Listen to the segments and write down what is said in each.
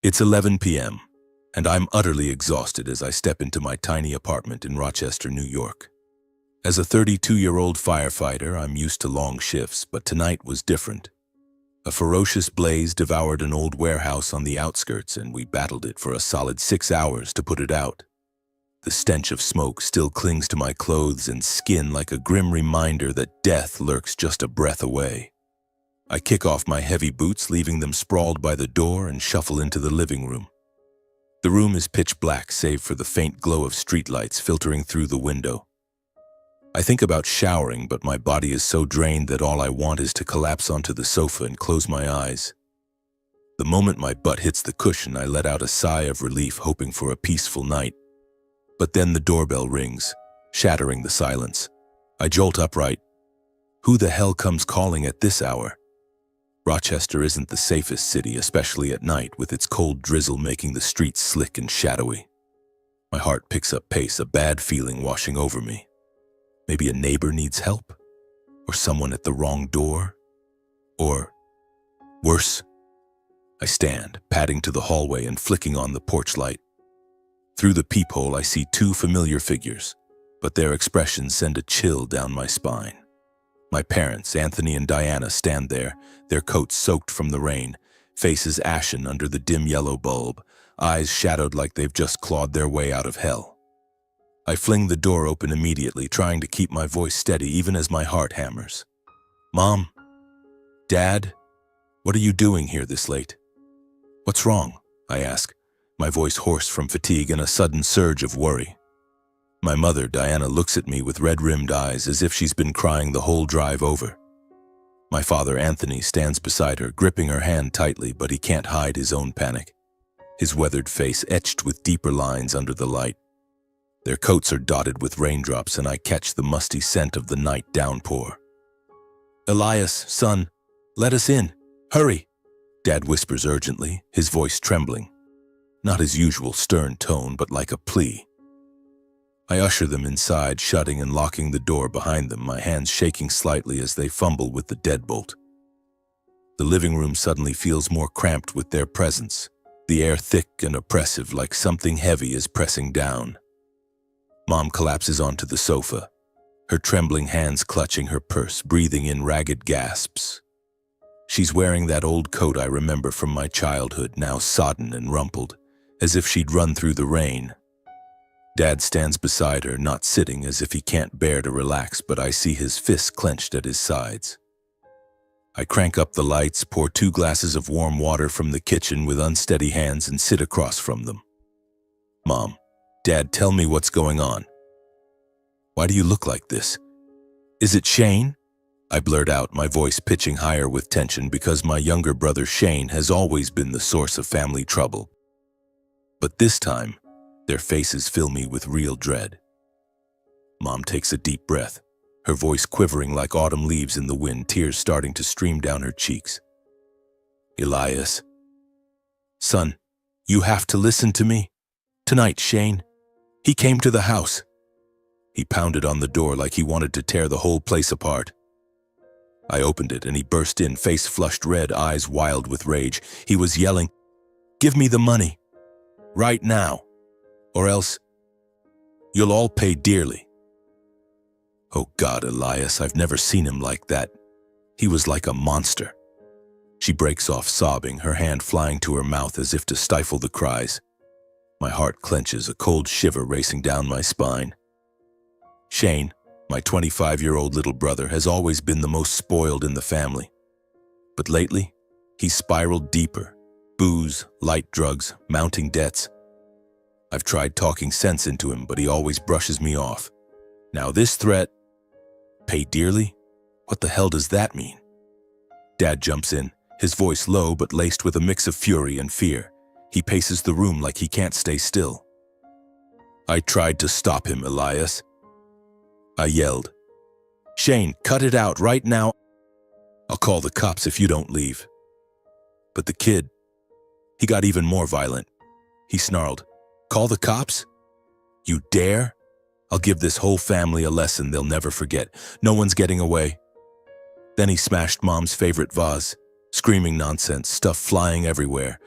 It's 11 p.m., and I'm utterly exhausted as I step into my tiny apartment in Rochester, New York. As a 32-year-old firefighter, I'm used to long shifts, but tonight was different. A ferocious blaze devoured an old warehouse on the outskirts, and we battled it for a solid 6 hours to put it out. The stench of smoke still clings to my clothes and skin like a grim reminder that death lurks just a breath away. I kick off my heavy boots, leaving them sprawled by the door, and shuffle into the living room. The room is pitch black, save for the faint glow of streetlights filtering through the window. I think about showering, but my body is so drained that all I want is to collapse onto the sofa and close my eyes. The moment my butt hits the cushion, I let out a sigh of relief, hoping for a peaceful night. But then the doorbell rings, shattering the silence. I jolt upright. Who the hell comes calling at this hour? Rochester isn't the safest city, especially at night, with its cold drizzle making the streets slick and shadowy. My heart picks up pace, a bad feeling washing over me. Maybe a neighbor needs help? Or someone at the wrong door? Or worse? I stand, padding to the hallway and flicking on the porch light. Through the peephole, I see two familiar figures, but their expressions send a chill down my spine. My parents, Anthony and Diana, stand there, their coats soaked from the rain, faces ashen under the dim yellow bulb, eyes shadowed like they've just clawed their way out of hell. I fling the door open immediately, trying to keep my voice steady even as my heart hammers. Mom? Dad? What are you doing here this late? What's wrong? I ask, my voice hoarse from fatigue and a sudden surge of worry. My mother, Diana, looks at me with red-rimmed eyes as if she's been crying the whole drive over. My father, Anthony, stands beside her, gripping her hand tightly, but he can't hide his own panic, his weathered face etched with deeper lines under the light. Their coats are dotted with raindrops, and I catch the musty scent of the night downpour. Elias, son, let us in. Hurry, Dad whispers urgently, his voice trembling. Not his usual stern tone, but like a plea. I usher them inside, shutting and locking the door behind them, my hands shaking slightly as they fumble with the deadbolt. The living room suddenly feels more cramped with their presence, the air thick and oppressive, like something heavy is pressing down. Mom collapses onto the sofa, her trembling hands clutching her purse, breathing in ragged gasps. She's wearing that old coat I remember from my childhood, now sodden and rumpled, as if she'd run through the rain. Dad stands beside her, not sitting, as if he can't bear to relax, but I see his fists clenched at his sides. I crank up the lights, pour 2 glasses of warm water from the kitchen with unsteady hands, and sit across from them. Mom, Dad, tell me what's going on. Why do you look like this? Is it Shane? I blurt out, my voice pitching higher with tension, because my younger brother Shane has always been the source of family trouble. But this time, their faces fill me with real dread. Mom takes a deep breath, her voice quivering like autumn leaves in the wind, tears starting to stream down her cheeks. Elias. Son, you have to listen to me. Tonight, Shane. He came to the house. He pounded on the door like he wanted to tear the whole place apart. I opened it and he burst in, face flushed red, eyes wild with rage. He was yelling, "Give me the money. Right now. Or else, you'll all pay dearly." Oh God, Elias, I've never seen him like that. He was like a monster. She breaks off sobbing, her hand flying to her mouth as if to stifle the cries. My heart clenches, a cold shiver racing down my spine. Shane, my 25-year-old little brother, has always been the most spoiled in the family. But lately, he's spiraled deeper. Booze, light drugs, mounting debts. I've tried talking sense into him, but he always brushes me off. Now this threat, pay dearly? What the hell does that mean? Dad jumps in, his voice low but laced with a mix of fury and fear. He paces the room like he can't stay still. I tried to stop him, Elias. I yelled. Shane, cut it out right now. I'll call the cops if you don't leave. But the kid, he got even more violent. He snarled. Call the cops? You dare? I'll give this whole family a lesson they'll never forget. No one's getting away. Then he smashed Mom's favorite vase, screaming nonsense, stuff flying everywhere.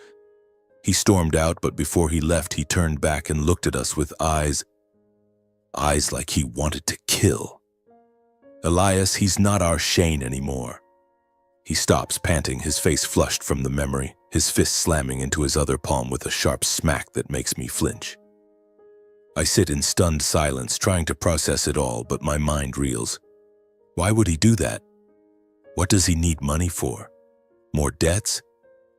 He stormed out, but before he left, he turned back and looked at us with eyes like he wanted to kill. Elias, he's not our Shane anymore. He stops, panting, his face flushed from the memory, his fist slamming into his other palm with a sharp smack that makes me flinch. I sit in stunned silence, trying to process it all, but my mind reels. Why would he do that? What does he need money for? More debts?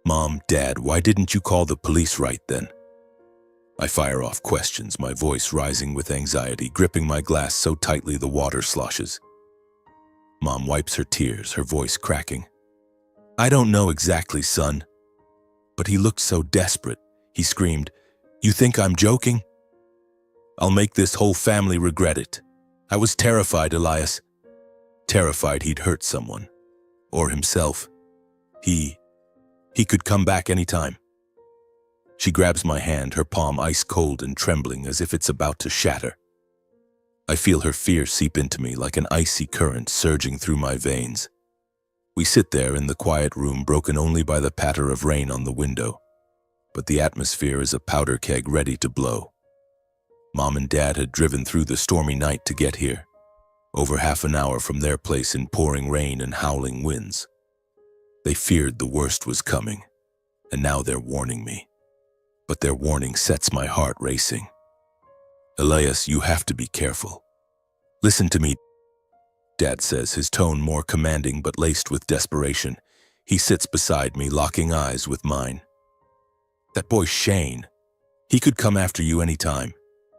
Mom, Dad, why didn't you call the police right then? I fire off questions, my voice rising with anxiety, gripping my glass so tightly the water sloshes. Mom wipes her tears, her voice cracking. I don't know exactly, son. But he looked so desperate. He screamed, "You think I'm joking? I'll make this whole family regret it." I was terrified, Elias. Terrified he'd hurt someone. Or himself. He could come back anytime. She grabs my hand, her palm ice cold and trembling as if it's about to shatter. I feel her fear seep into me like an icy current surging through my veins. We sit there in the quiet room, broken only by the patter of rain on the window. But the atmosphere is a powder keg ready to blow. Mom and Dad had driven through the stormy night to get here, over half an hour from their place in pouring rain and howling winds. They feared the worst was coming, and now they're warning me. But their warning sets my heart racing. Elias, you have to be careful. Listen to me, Dad says, his tone more commanding but laced with desperation. He sits beside me, locking eyes with mine. That boy Shane, he could come after you anytime.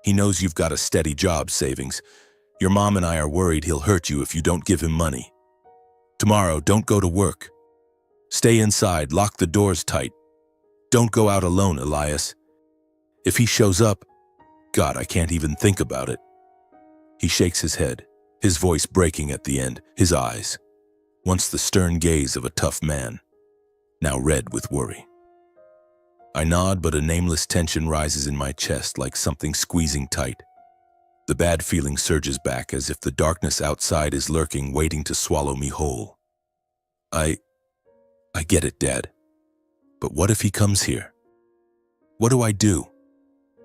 He knows you've got a steady job savings. Your mom and I are worried he'll hurt you if you don't give him money. Tomorrow, don't go to work. Stay inside, lock the doors tight. Don't go out alone, Elias. If he shows up, God, I can't even think about it. He shakes his head, his voice breaking at the end, his eyes, once the stern gaze of a tough man, now red with worry. I nod, but a nameless tension rises in my chest like something squeezing tight. The bad feeling surges back as if the darkness outside is lurking, waiting to swallow me whole. I get it, Dad. But what if he comes here? What do I do?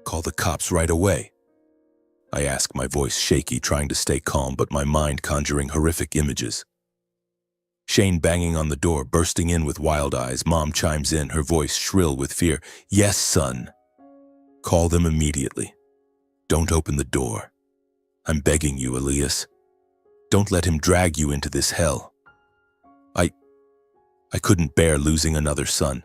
Call the cops right away? I ask, my voice shaky, trying to stay calm, but my mind conjuring horrific images. Shane banging on the door, bursting in with wild eyes. Mom chimes in, her voice shrill with fear. Yes, son. Call them immediately. Don't open the door. I'm begging you, Elias. Don't let him drag you into this hell. I couldn't bear losing another son.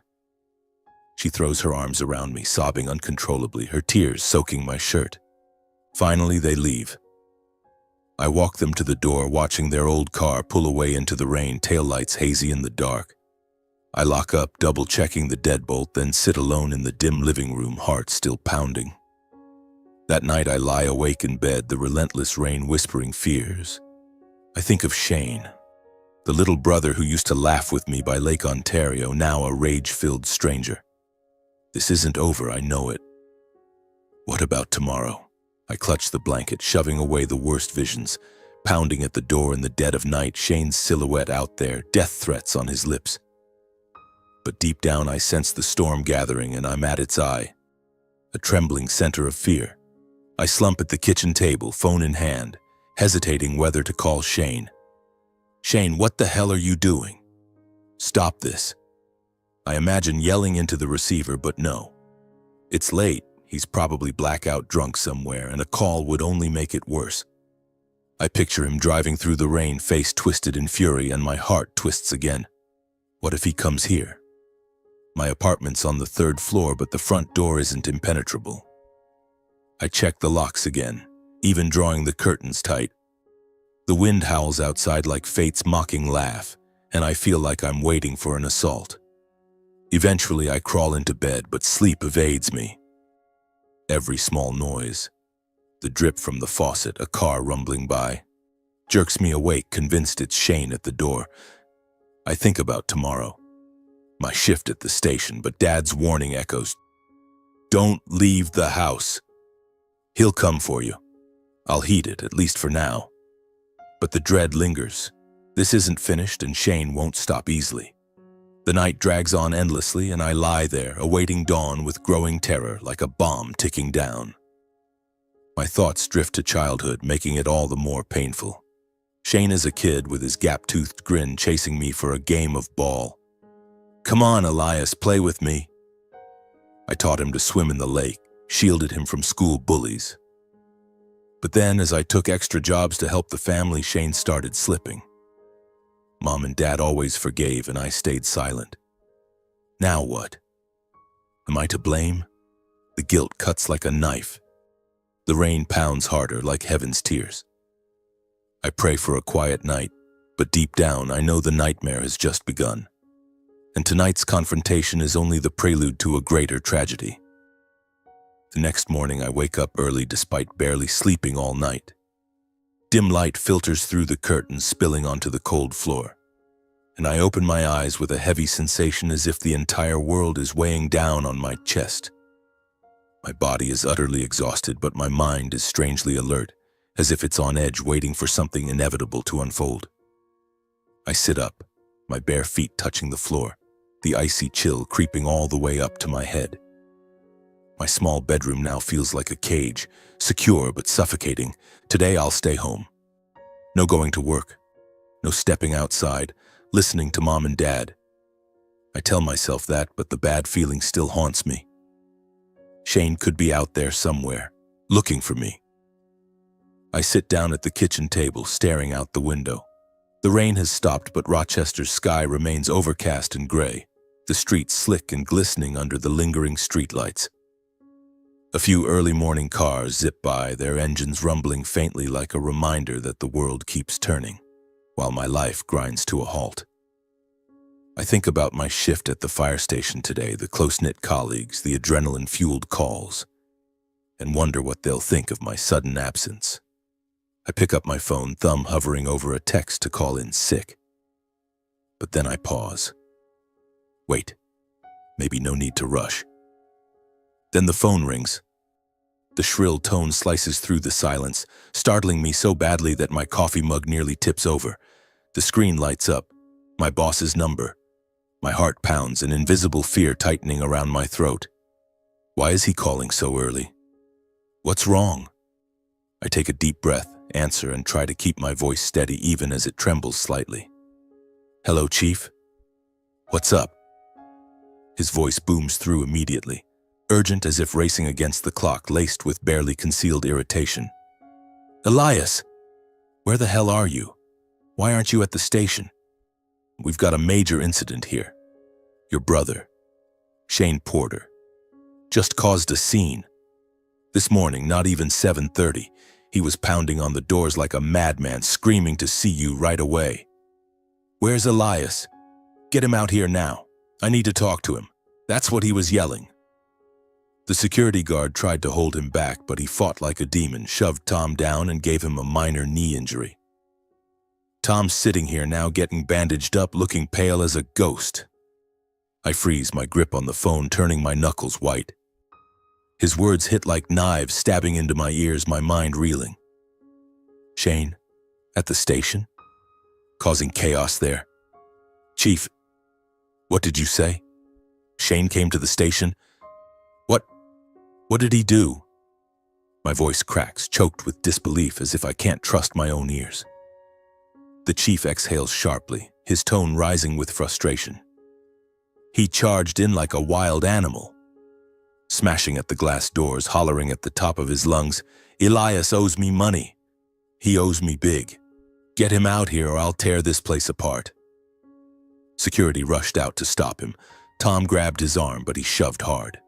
She throws her arms around me, sobbing uncontrollably, her tears soaking my shirt. Finally, they leave. I walk them to the door, watching their old car pull away into the rain, taillights hazy in the dark. I lock up, double-checking the deadbolt, then sit alone in the dim living room, heart still pounding. That night I lie awake in bed, the relentless rain whispering fears. I think of Shane, the little brother who used to laugh with me by Lake Ontario, now a rage-filled stranger. This isn't over, I know it. What about tomorrow? I clutch the blanket, shoving away the worst visions. Pounding at the door in the dead of night, Shane's silhouette out there, death threats on his lips. But deep down I sense the storm gathering, and I'm at its eye, a trembling center of fear. I slump at the kitchen table, phone in hand, hesitating whether to call Shane. Shane, what the hell are you doing? Stop this. I imagine yelling into the receiver, but no. It's late, he's probably blackout drunk somewhere, and a call would only make it worse. I picture him driving through the rain, face twisted in fury, and my heart twists again. What if he comes here? My apartment's on the 3rd floor, but the front door isn't impenetrable. I check the locks again, even drawing the curtains tight. The wind howls outside like fate's mocking laugh, and I feel like I'm waiting for an assault. Eventually, I crawl into bed, but sleep evades me. Every small noise, the drip from the faucet, a car rumbling by, jerks me awake, convinced it's Shane at the door. I think about tomorrow, my shift at the station, but Dad's warning echoes. Don't leave the house. He'll come for you. I'll heed it, at least for now. But the dread lingers. This isn't finished, and Shane won't stop easily. The night drags on endlessly, and I lie there, awaiting dawn with growing terror, like a bomb ticking down. My thoughts drift to childhood, making it all the more painful. Shane is a kid with his gap-toothed grin chasing me for a game of ball. "Come on, Elias, play with me." I taught him to swim in the lake, shielded him from school bullies. But then, as I took extra jobs to help the family, Shane started slipping. Mom and Dad always forgave, and I stayed silent. Now what? Am I to blame? The guilt cuts like a knife. The rain pounds harder, like heaven's tears. I pray for a quiet night, but deep down I know the nightmare has just begun. And tonight's confrontation is only the prelude to a greater tragedy. The next morning I wake up early despite barely sleeping all night. Dim light filters through the curtains, spilling onto the cold floor. And I open my eyes with a heavy sensation as if the entire world is weighing down on my chest. My body is utterly exhausted, but my mind is strangely alert, as if it's on edge waiting for something inevitable to unfold. I sit up, my bare feet touching the floor, the icy chill creeping all the way up to my head. My small bedroom now feels like a cage, secure but suffocating. Today I'll stay home. No going to work, no stepping outside, listening to Mom and Dad. I tell myself that, but the bad feeling still haunts me. Shane could be out there somewhere, looking for me. I sit down at the kitchen table, staring out the window. The rain has stopped, but Rochester's sky remains overcast and gray, the streets slick and glistening under the lingering streetlights. A few early morning cars zip by, their engines rumbling faintly like a reminder that the world keeps turning, while my life grinds to a halt. I think about my shift at the fire station today, the close-knit colleagues, the adrenaline-fueled calls, and wonder what they'll think of my sudden absence. I pick up my phone, thumb hovering over a text to call in sick. But then I pause. Wait, maybe no need to rush. Then the phone rings. The shrill tone slices through the silence, startling me so badly that my coffee mug nearly tips over. The screen lights up, my boss's number. My heart pounds, an invisible fear tightening around my throat. Why is he calling so early? What's wrong? I take a deep breath, answer, and try to keep my voice steady even as it trembles slightly. "Hello, Chief? What's up?" His voice booms through immediately, urgent as if racing against the clock, laced with barely concealed irritation. "Elias, where the hell are you? Why aren't you at the station? We've got a major incident here. Your brother, Shane Porter, just caused a scene. This morning, not even 7:30, he was pounding on the doors like a madman, screaming to see you right away. Where's Elias? Get him out here now. I need to talk to him." That's what he was yelling. The security guard tried to hold him back, but he fought like a demon, shoved Tom down, and gave him a minor knee injury. Tom's sitting here now, getting bandaged up, looking pale as a ghost. I freeze, my grip on the phone turning my knuckles white. His words hit like knives, stabbing into my ears, my mind reeling. Shane, at the station? Causing chaos there. Chief, what did you say? Shane came to the station? What did he do? My voice cracks, choked with disbelief, as if I can't trust my own ears. The chief exhales sharply, his tone rising with frustration. He charged in like a wild animal, smashing at the glass doors, hollering at the top of his lungs, "Elias owes me money. He owes me big. Get him out here or I'll tear this place apart." Security rushed out to stop him. Tom grabbed his arm, but he shoved hard.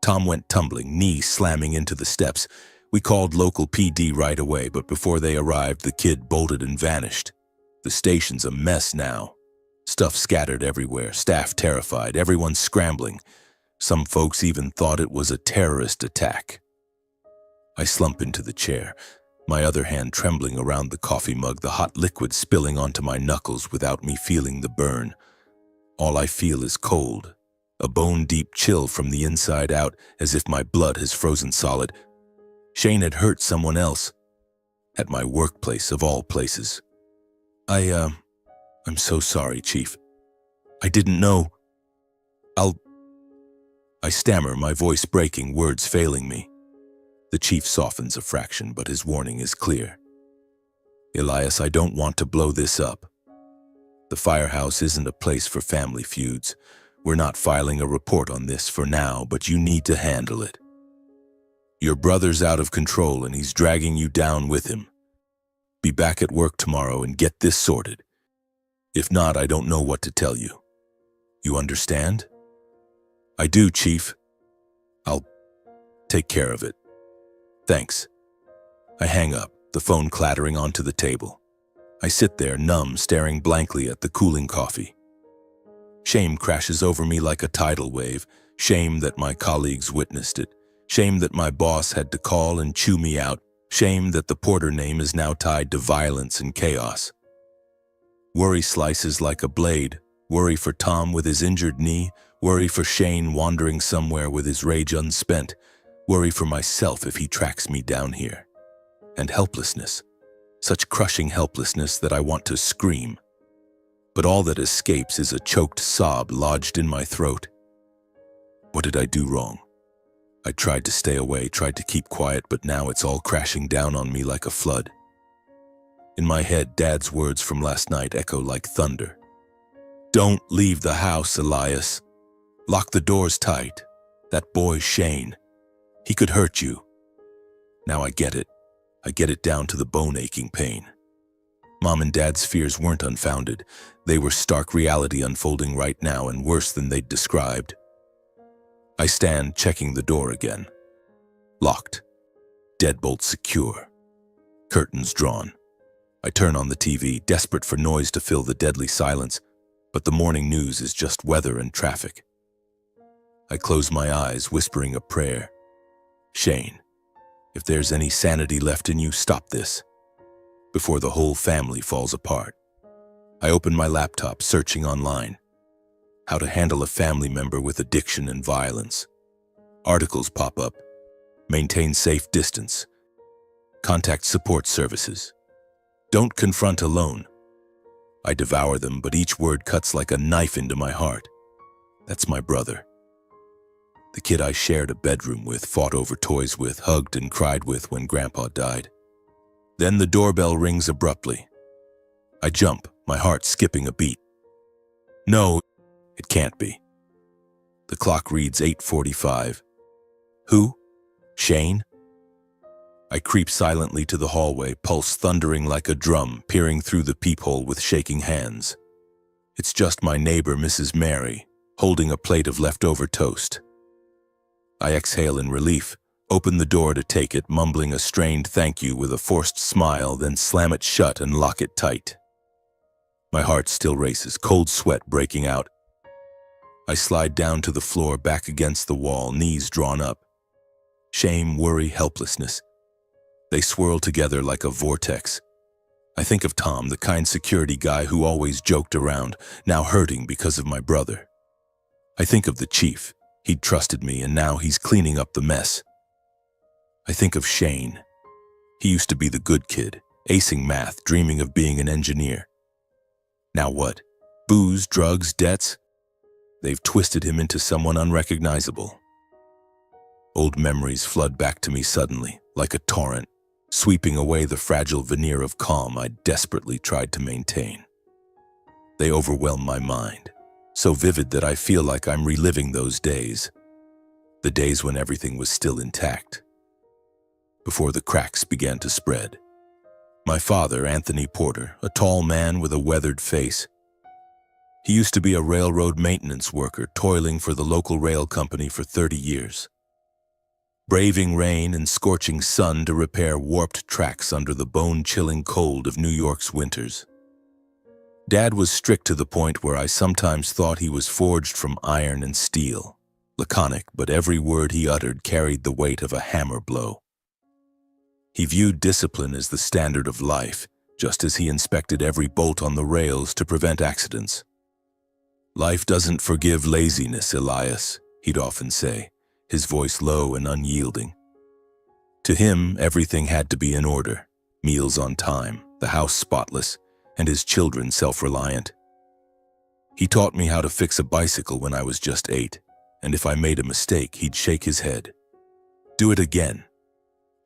Tom went tumbling, knees slamming into the steps. We called local PD right away, but before they arrived, the kid bolted and vanished. The station's a mess now. Stuff scattered everywhere, staff terrified, everyone scrambling. Some folks even thought it was a terrorist attack. I slump into the chair, my other hand trembling around the coffee mug, the hot liquid spilling onto my knuckles without me feeling the burn. All I feel is cold, a bone-deep chill from the inside out, as if my blood has frozen solid. Shane had hurt someone else, at my workplace of all places. I'm so sorry, Chief. I didn't know. I stammer, my voice breaking, words failing me. The chief softens a fraction, but his warning is clear. Elias, I don't want to blow this up. The firehouse isn't a place for family feuds. We're not filing a report on this for now, but you need to handle it. Your brother's out of control and he's dragging you down with him. Be back at work tomorrow and get this sorted. If not, I don't know what to tell you. You understand? I do, Chief. I'll take care of it. Thanks. I hang up, the phone clattering onto the table. I sit there, numb, staring blankly at the cooling coffee. Shame crashes over me like a tidal wave. Shame that my colleagues witnessed it. Shame that my boss had to call and chew me out. Shame that the Porter name is now tied to violence and chaos. Worry slices like a blade. Worry for Tom with his injured knee. Worry for Shane wandering somewhere with his rage unspent. Worry for myself if he tracks me down here. And helplessness. Such crushing helplessness that I want to scream. But all that escapes is a choked sob lodged in my throat. What did I do wrong? I tried to stay away, tried to keep quiet, but now it's all crashing down on me like a flood. In my head, Dad's words from last night echo like thunder. Don't leave the house, Elias. Lock the doors tight. That boy, Shane. He could hurt you. Now I get it. I get it down to the bone-aching pain. Mom and Dad's fears weren't unfounded. They were stark reality unfolding right now and worse than they'd described. I stand, checking the door again. Locked. Deadbolt secure. Curtains drawn. I turn on the TV, desperate for noise to fill the deadly silence, but the morning news is just weather and traffic. I close my eyes, whispering a prayer. Shane, if there's any sanity left in you, stop this. Before the whole family falls apart. I open my laptop, searching online. How to handle a family member with addiction and violence. Articles pop up. Maintain safe distance. Contact support services. Don't confront alone. I devour them, but each word cuts like a knife into my heart. That's my brother. The kid I shared a bedroom with, fought over toys with, hugged and cried with when Grandpa died. Then the doorbell rings abruptly. I jump, my heart skipping a beat. No, it can't be. The clock reads 8:45. Who? Shane? I creep silently to the hallway, pulse thundering like a drum, peering through the peephole with shaking hands. It's just my neighbor, Mrs. Mary, holding a plate of leftover toast. I exhale in relief, open the door to take it, mumbling a strained thank you with a forced smile, then slam it shut and lock it tight. My heart still races, cold sweat breaking out. I slide down to the floor, back against the wall, knees drawn up. Shame, worry, helplessness. They swirl together like a vortex. I think of Tom, the kind security guy who always joked around, now hurting because of my brother. I think of the chief. He'd trusted me, and now he's cleaning up the mess. I think of Shane. He used to be the good kid, acing math, dreaming of being an engineer. Now what? Booze, drugs, debts? They've twisted him into someone unrecognizable. Old memories flood back to me suddenly, like a torrent, sweeping away the fragile veneer of calm I desperately tried to maintain. They overwhelm my mind, so vivid that I feel like I'm reliving those days. The days when everything was still intact. Before the cracks began to spread. My father, Anthony Porter, a tall man with a weathered face. He used to be a railroad maintenance worker, toiling for the local rail company for 30 years. Braving rain and scorching sun to repair warped tracks under the bone-chilling cold of New York's winters. Dad was strict to the point where I sometimes thought he was forged from iron and steel. Laconic, but every word he uttered carried the weight of a hammer blow. He viewed discipline as the standard of life, just as he inspected every bolt on the rails to prevent accidents. Life doesn't forgive laziness, Elias, he'd often say, his voice low and unyielding. To him, everything had to be in order, meals on time, the house spotless, and his children self-reliant. He taught me how to fix a bicycle when I was just 8, and if I made a mistake, he'd shake his head. Do it again.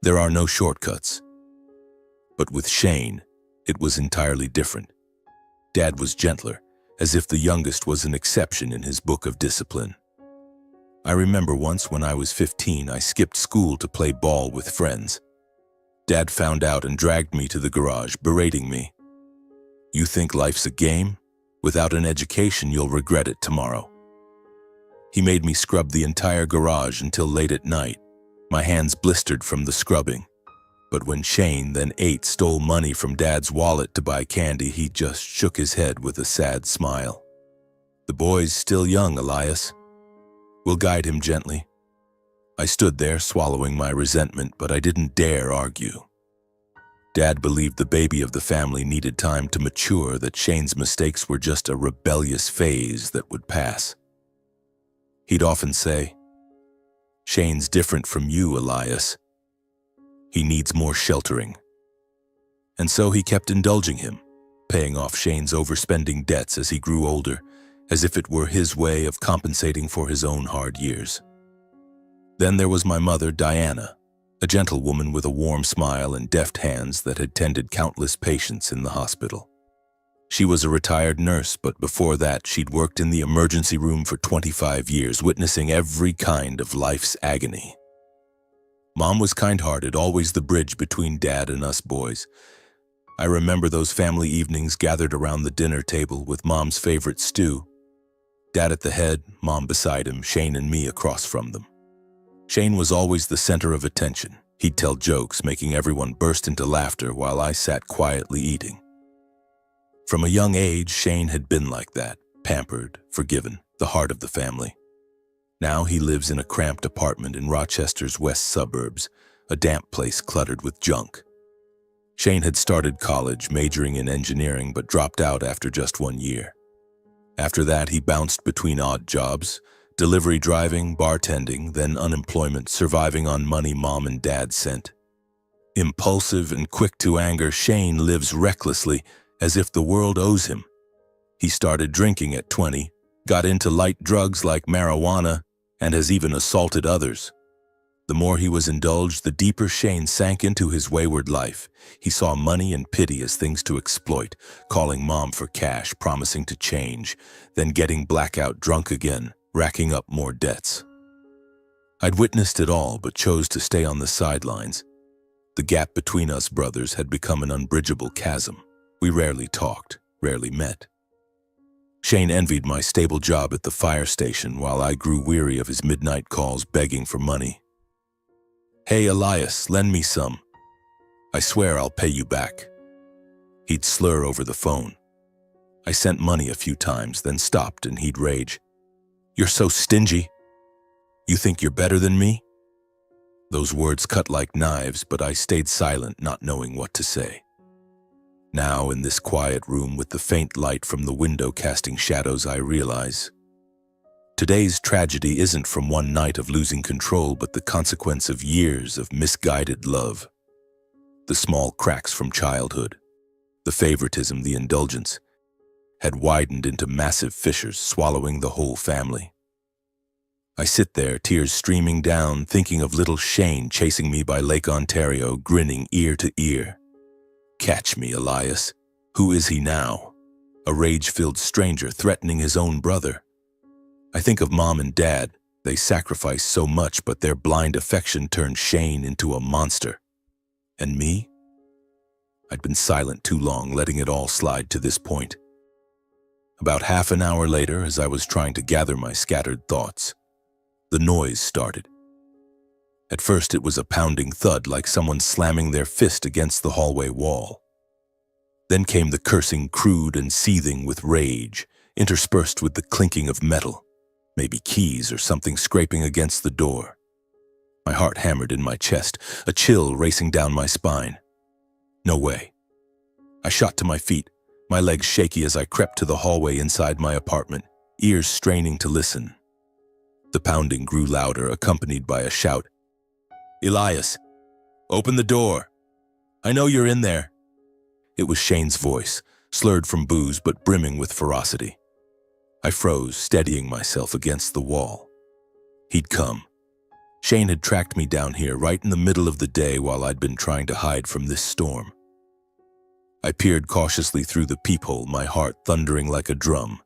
There are no shortcuts. But with Shane, it was entirely different. Dad was gentler, as if the youngest was an exception in his book of discipline. I remember once when I was 15, I skipped school to play ball with friends. Dad found out and dragged me to the garage, berating me. You think life's a game? Without an education, you'll regret it tomorrow. He made me scrub the entire garage until late at night. My hands blistered from the scrubbing. But when Shane, then 8, stole money from Dad's wallet to buy candy, he just shook his head with a sad smile. The boy's still young, Elias. We'll guide him gently. I stood there, swallowing my resentment, but I didn't dare argue. Dad believed the baby of the family needed time to mature, that Shane's mistakes were just a rebellious phase that would pass. He'd often say, Shane's different from you, Elias. He needs more sheltering. And so he kept indulging him, paying off Shane's overspending debts as he grew older, as if it were his way of compensating for his own hard years. Then there was my mother, Diana, a gentlewoman with a warm smile and deft hands that had tended countless patients in the hospital. She was a retired nurse, but before that she'd worked in the emergency room for 25 years, witnessing every kind of life's agony. Mom was kind-hearted, always the bridge between Dad and us boys. I remember those family evenings gathered around the dinner table with Mom's favorite stew. Dad at the head, Mom beside him, Shane and me across from them. Shane was always the center of attention. He'd tell jokes, making everyone burst into laughter while I sat quietly eating. From a young age, Shane had been like that, pampered, forgiven, the heart of the family. Now he lives in a cramped apartment in Rochester's west suburbs, a damp place cluttered with junk. Shane had started college, majoring in engineering, but dropped out after just 1 year. After that, he bounced between odd jobs, delivery driving, bartending, then unemployment, surviving on money Mom and Dad sent. Impulsive and quick to anger, Shane lives recklessly, as if the world owes him. He started drinking at 20, got into light drugs like marijuana, and has even assaulted others. The more he was indulged, the deeper Shane sank into his wayward life. He saw money and pity as things to exploit, calling Mom for cash, promising to change, then getting blackout drunk again, racking up more debts. I'd witnessed it all, but chose to stay on the sidelines. The gap between us brothers had become an unbridgeable chasm. We rarely talked, rarely met. Shane envied my stable job at the fire station while I grew weary of his midnight calls begging for money. Hey, Elias, lend me some. I swear I'll pay you back. He'd slur over the phone. I sent money a few times, then stopped, and he'd rage. You're so stingy. You think you're better than me? Those words cut like knives, but I stayed silent, not knowing what to say. Now, in this quiet room with the faint light from the window casting shadows, I realize today's tragedy isn't from one night of losing control, but the consequence of years of misguided love. The small cracks from childhood, the favoritism, the indulgence, had widened into massive fissures, swallowing the whole family. I sit there, tears streaming down, thinking of little Shane chasing me by Lake Ontario, grinning ear to ear. Catch me, Elias. Who is he now? A rage-filled stranger threatening his own brother. I think of Mom and Dad. They sacrificed so much, but their blind affection turned Shane into a monster. And me? I'd been silent too long, letting it all slide to this point. About half an hour later, as I was trying to gather my scattered thoughts, the noise started. At first, it was a pounding thud, like someone slamming their fist against the hallway wall. Then came the cursing, crude and seething with rage, interspersed with the clinking of metal, maybe keys or something scraping against the door. My heart hammered in my chest, a chill racing down my spine. No way. I shot to my feet, my legs shaky as I crept to the hallway inside my apartment, ears straining to listen. The pounding grew louder, accompanied by a shout. Elias, open the door. I know you're in there. It was Shane's voice, slurred from booze but brimming with ferocity. I froze, steadying myself against the wall. He'd come. Shane had tracked me down here right in the middle of the day while I'd been trying to hide from this storm. I peered cautiously through the peephole, my heart thundering like a drum.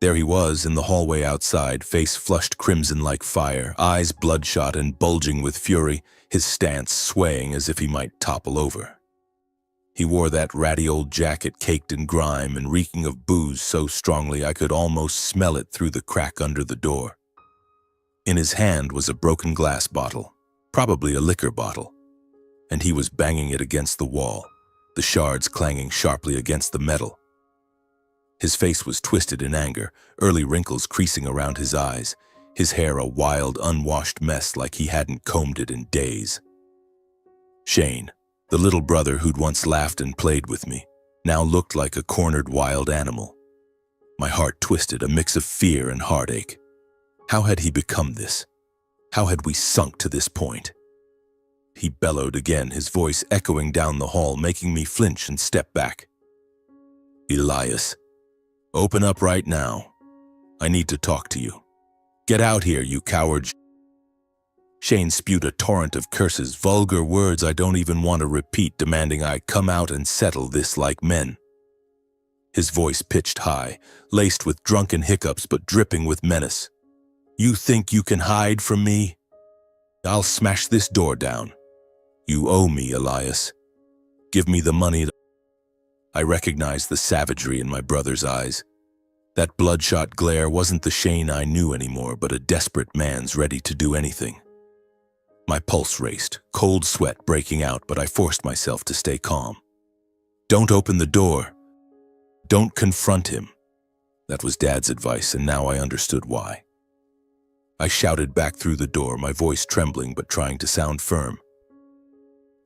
There he was in the hallway outside, face flushed crimson like fire, eyes bloodshot and bulging with fury, his stance swaying as if he might topple over. He wore that ratty old jacket caked in grime and reeking of booze so strongly I could almost smell it through the crack under the door. In his hand was a broken glass bottle, probably a liquor bottle, and he was banging it against the wall, the shards clanging sharply against the metal. His face was twisted in anger, early wrinkles creasing around his eyes, his hair a wild, unwashed mess like he hadn't combed it in days. Shane, the little brother who'd once laughed and played with me, now looked like a cornered wild animal. My heart twisted, a mix of fear and heartache. How had he become this? How had we sunk to this point? He bellowed again, his voice echoing down the hall, making me flinch and step back. Elias, open up right now. I need to talk to you. Get out here, you coward. Shane spewed a torrent of curses, vulgar words I don't even want to repeat, demanding I come out and settle this like men. His voice pitched high, laced with drunken hiccups but dripping with menace. You think you can hide from me? I'll smash this door down. You owe me, Elias. Give me the money. I recognized the savagery in my brother's eyes. That bloodshot glare wasn't the Shane I knew anymore, but a desperate man's ready to do anything. My pulse raced, cold sweat breaking out, but I forced myself to stay calm. Don't open the door. Don't confront him. That was Dad's advice, and now I understood why. I shouted back through the door, my voice trembling but trying to sound firm.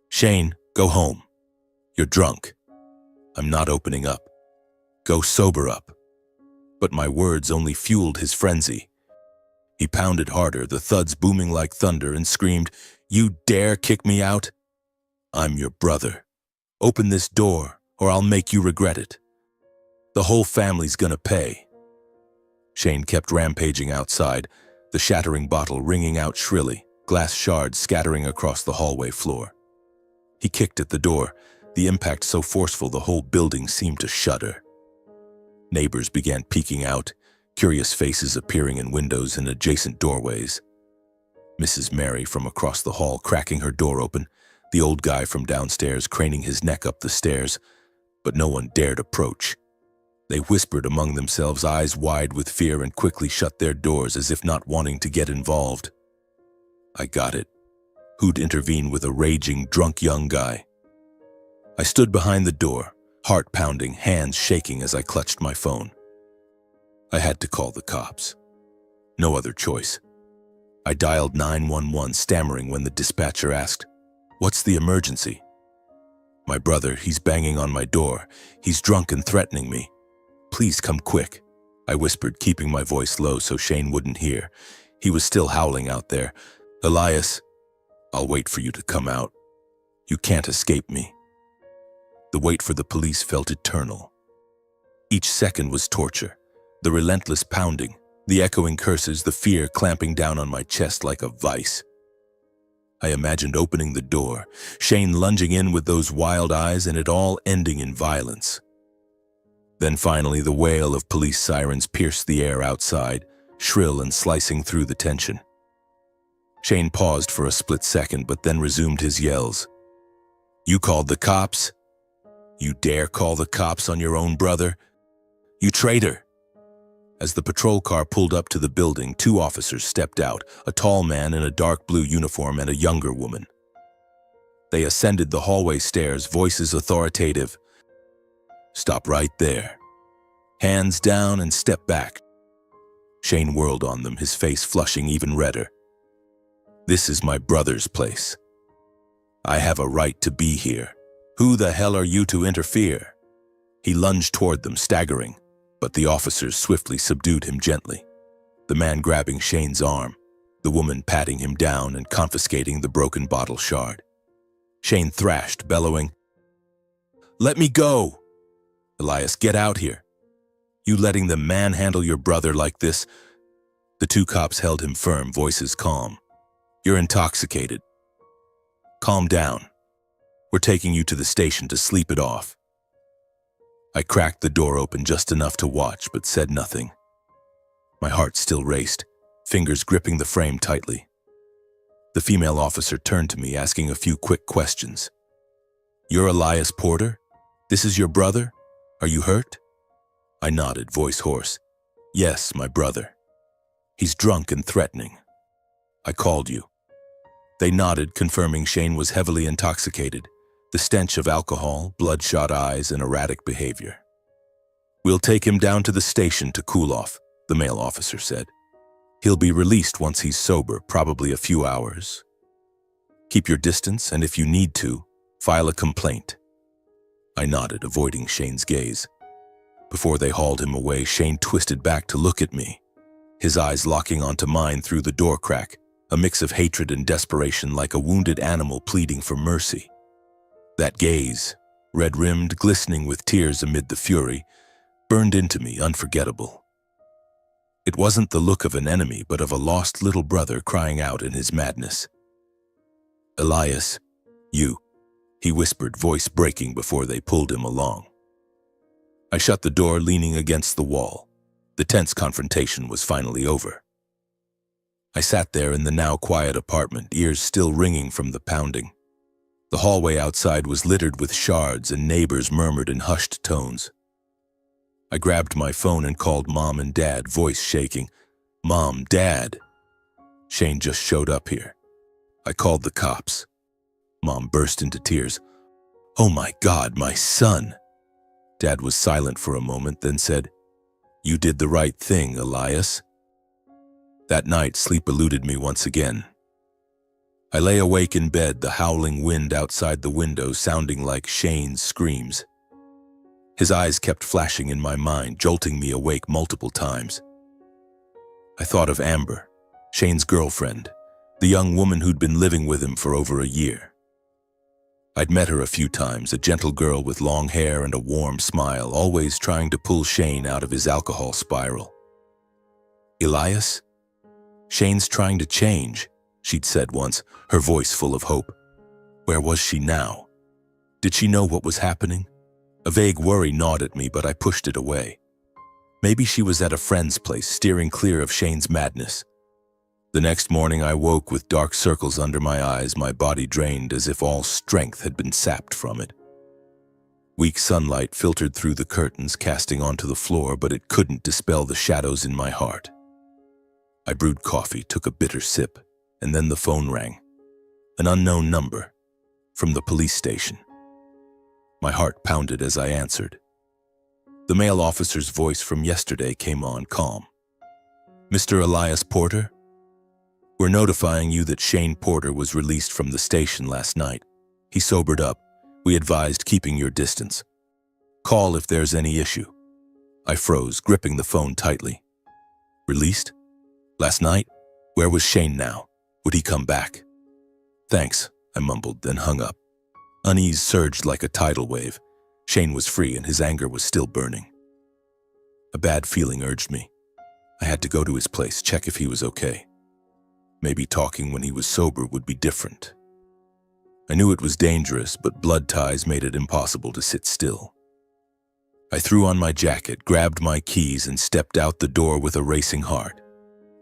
Shane, go home. You're drunk. I'm not opening up. Go sober up. But my words only fueled his frenzy. He pounded harder, the thuds booming like thunder, and screamed, You dare kick me out? I'm your brother. Open this door, or I'll make you regret it. The whole family's gonna pay. Shane kept rampaging outside, the shattering bottle ringing out shrilly, glass shards scattering across the hallway floor. He kicked at the door, the impact so forceful the whole building seemed to shudder. Neighbors began peeking out, curious faces appearing in windows and adjacent doorways. Mrs. Mary from across the hall cracking her door open, the old guy from downstairs craning his neck up the stairs, but no one dared approach. They whispered among themselves, eyes wide with fear, and quickly shut their doors as if not wanting to get involved. I got it. Who'd intervene with a raging, drunk young guy? I stood behind the door, heart pounding, hands shaking as I clutched my phone. I had to call the cops. No other choice. I dialed 911, stammering when the dispatcher asked, What's the emergency? My brother, he's banging on my door. He's drunk and threatening me. Please come quick, I whispered, keeping my voice low so Shane wouldn't hear. He was still howling out there. Elias, I'll wait for you to come out. You can't escape me. The wait for the police felt eternal. Each second was torture, the relentless pounding, the echoing curses, the fear clamping down on my chest like a vice. I imagined opening the door, Shane lunging in with those wild eyes, and it all ending in violence. Then finally the wail of police sirens pierced the air outside, shrill and slicing through the tension. Shane paused for a split second, but then resumed his yells. You called the cops? You dare call the cops on your own brother? You traitor! As the patrol car pulled up to the building, two officers stepped out, a tall man in a dark blue uniform and a younger woman. They ascended the hallway stairs, voices authoritative. Stop right there. Hands down and step back. Shane whirled on them, his face flushing even redder. This is my brother's place. I have a right to be here. Who the hell are you to interfere? He lunged toward them, staggering, but the officers swiftly subdued him gently, the man grabbing Shane's arm, the woman patting him down and confiscating the broken bottle shard. Shane thrashed, bellowing, Let me go! Elias, get out here. You letting them manhandle your brother like this? The two cops held him firm, voices calm. You're intoxicated. Calm down. We're taking you to the station to sleep it off. I cracked the door open just enough to watch, but said nothing. My heart still raced, fingers gripping the frame tightly. The female officer turned to me, asking a few quick questions. You're Elias Porter? This is your brother? Are you hurt? I nodded, voice hoarse. Yes, my brother. He's drunk and threatening. I called you. They nodded, confirming Shane was heavily intoxicated, the stench of alcohol, bloodshot eyes, and erratic behavior. We'll take him down to the station to cool off, the male officer said. He'll be released once he's sober, probably a few hours. Keep your distance, and if you need to, file a complaint. I nodded, avoiding Shane's gaze. Before they hauled him away, Shane twisted back to look at me, his eyes locking onto mine through the door crack, a mix of hatred and desperation like a wounded animal pleading for mercy. That gaze, red-rimmed, glistening with tears amid the fury, burned into me, unforgettable. It wasn't the look of an enemy, but of a lost little brother crying out in his madness. Elias, you, he whispered, voice breaking before they pulled him along. I shut the door, leaning against the wall. The tense confrontation was finally over. I sat there in the now quiet apartment, ears still ringing from the pounding. The hallway outside was littered with shards, and neighbors murmured in hushed tones. I grabbed my phone and called Mom and Dad, voice shaking. Mom, Dad. Shane just showed up here. I called the cops. Mom burst into tears. Oh my God, my son. Dad was silent for a moment, then said, You did the right thing, Elias. That night, sleep eluded me once again. I lay awake in bed, the howling wind outside the window sounding like Shane's screams. His eyes kept flashing in my mind, jolting me awake multiple times. I thought of Amber, Shane's girlfriend, the young woman who'd been living with him for over a year. I'd met her a few times, a gentle girl with long hair and a warm smile, always trying to pull Shane out of his alcohol spiral. Elias? Shane's trying to change, she'd said once, her voice full of hope. Where was she now? Did she know what was happening? A vague worry gnawed at me, but I pushed it away. Maybe she was at a friend's place, steering clear of Shane's madness. The next morning I woke with dark circles under my eyes, my body drained as if all strength had been sapped from it. Weak sunlight filtered through the curtains, casting onto the floor, but it couldn't dispel the shadows in my heart. I brewed coffee, took a bitter sip, and then the phone rang. An unknown number, from the police station. My heart pounded as I answered. The male officer's voice from yesterday came on, calm. Mr. Elias Porter? We're notifying you that Shane Porter was released from the station last night. He sobered up. We advised keeping your distance. Call if there's any issue. I froze, gripping the phone tightly. Released? Last night? Where was Shane now? Would he come back? Thanks, I mumbled, then hung up. Unease surged like a tidal wave. Shane was free and his anger was still burning. A bad feeling urged me. I had to go to his place, check if he was okay. Maybe talking when he was sober would be different. I knew it was dangerous, but blood ties made it impossible to sit still. I threw on my jacket, grabbed my keys, and stepped out the door with a racing heart.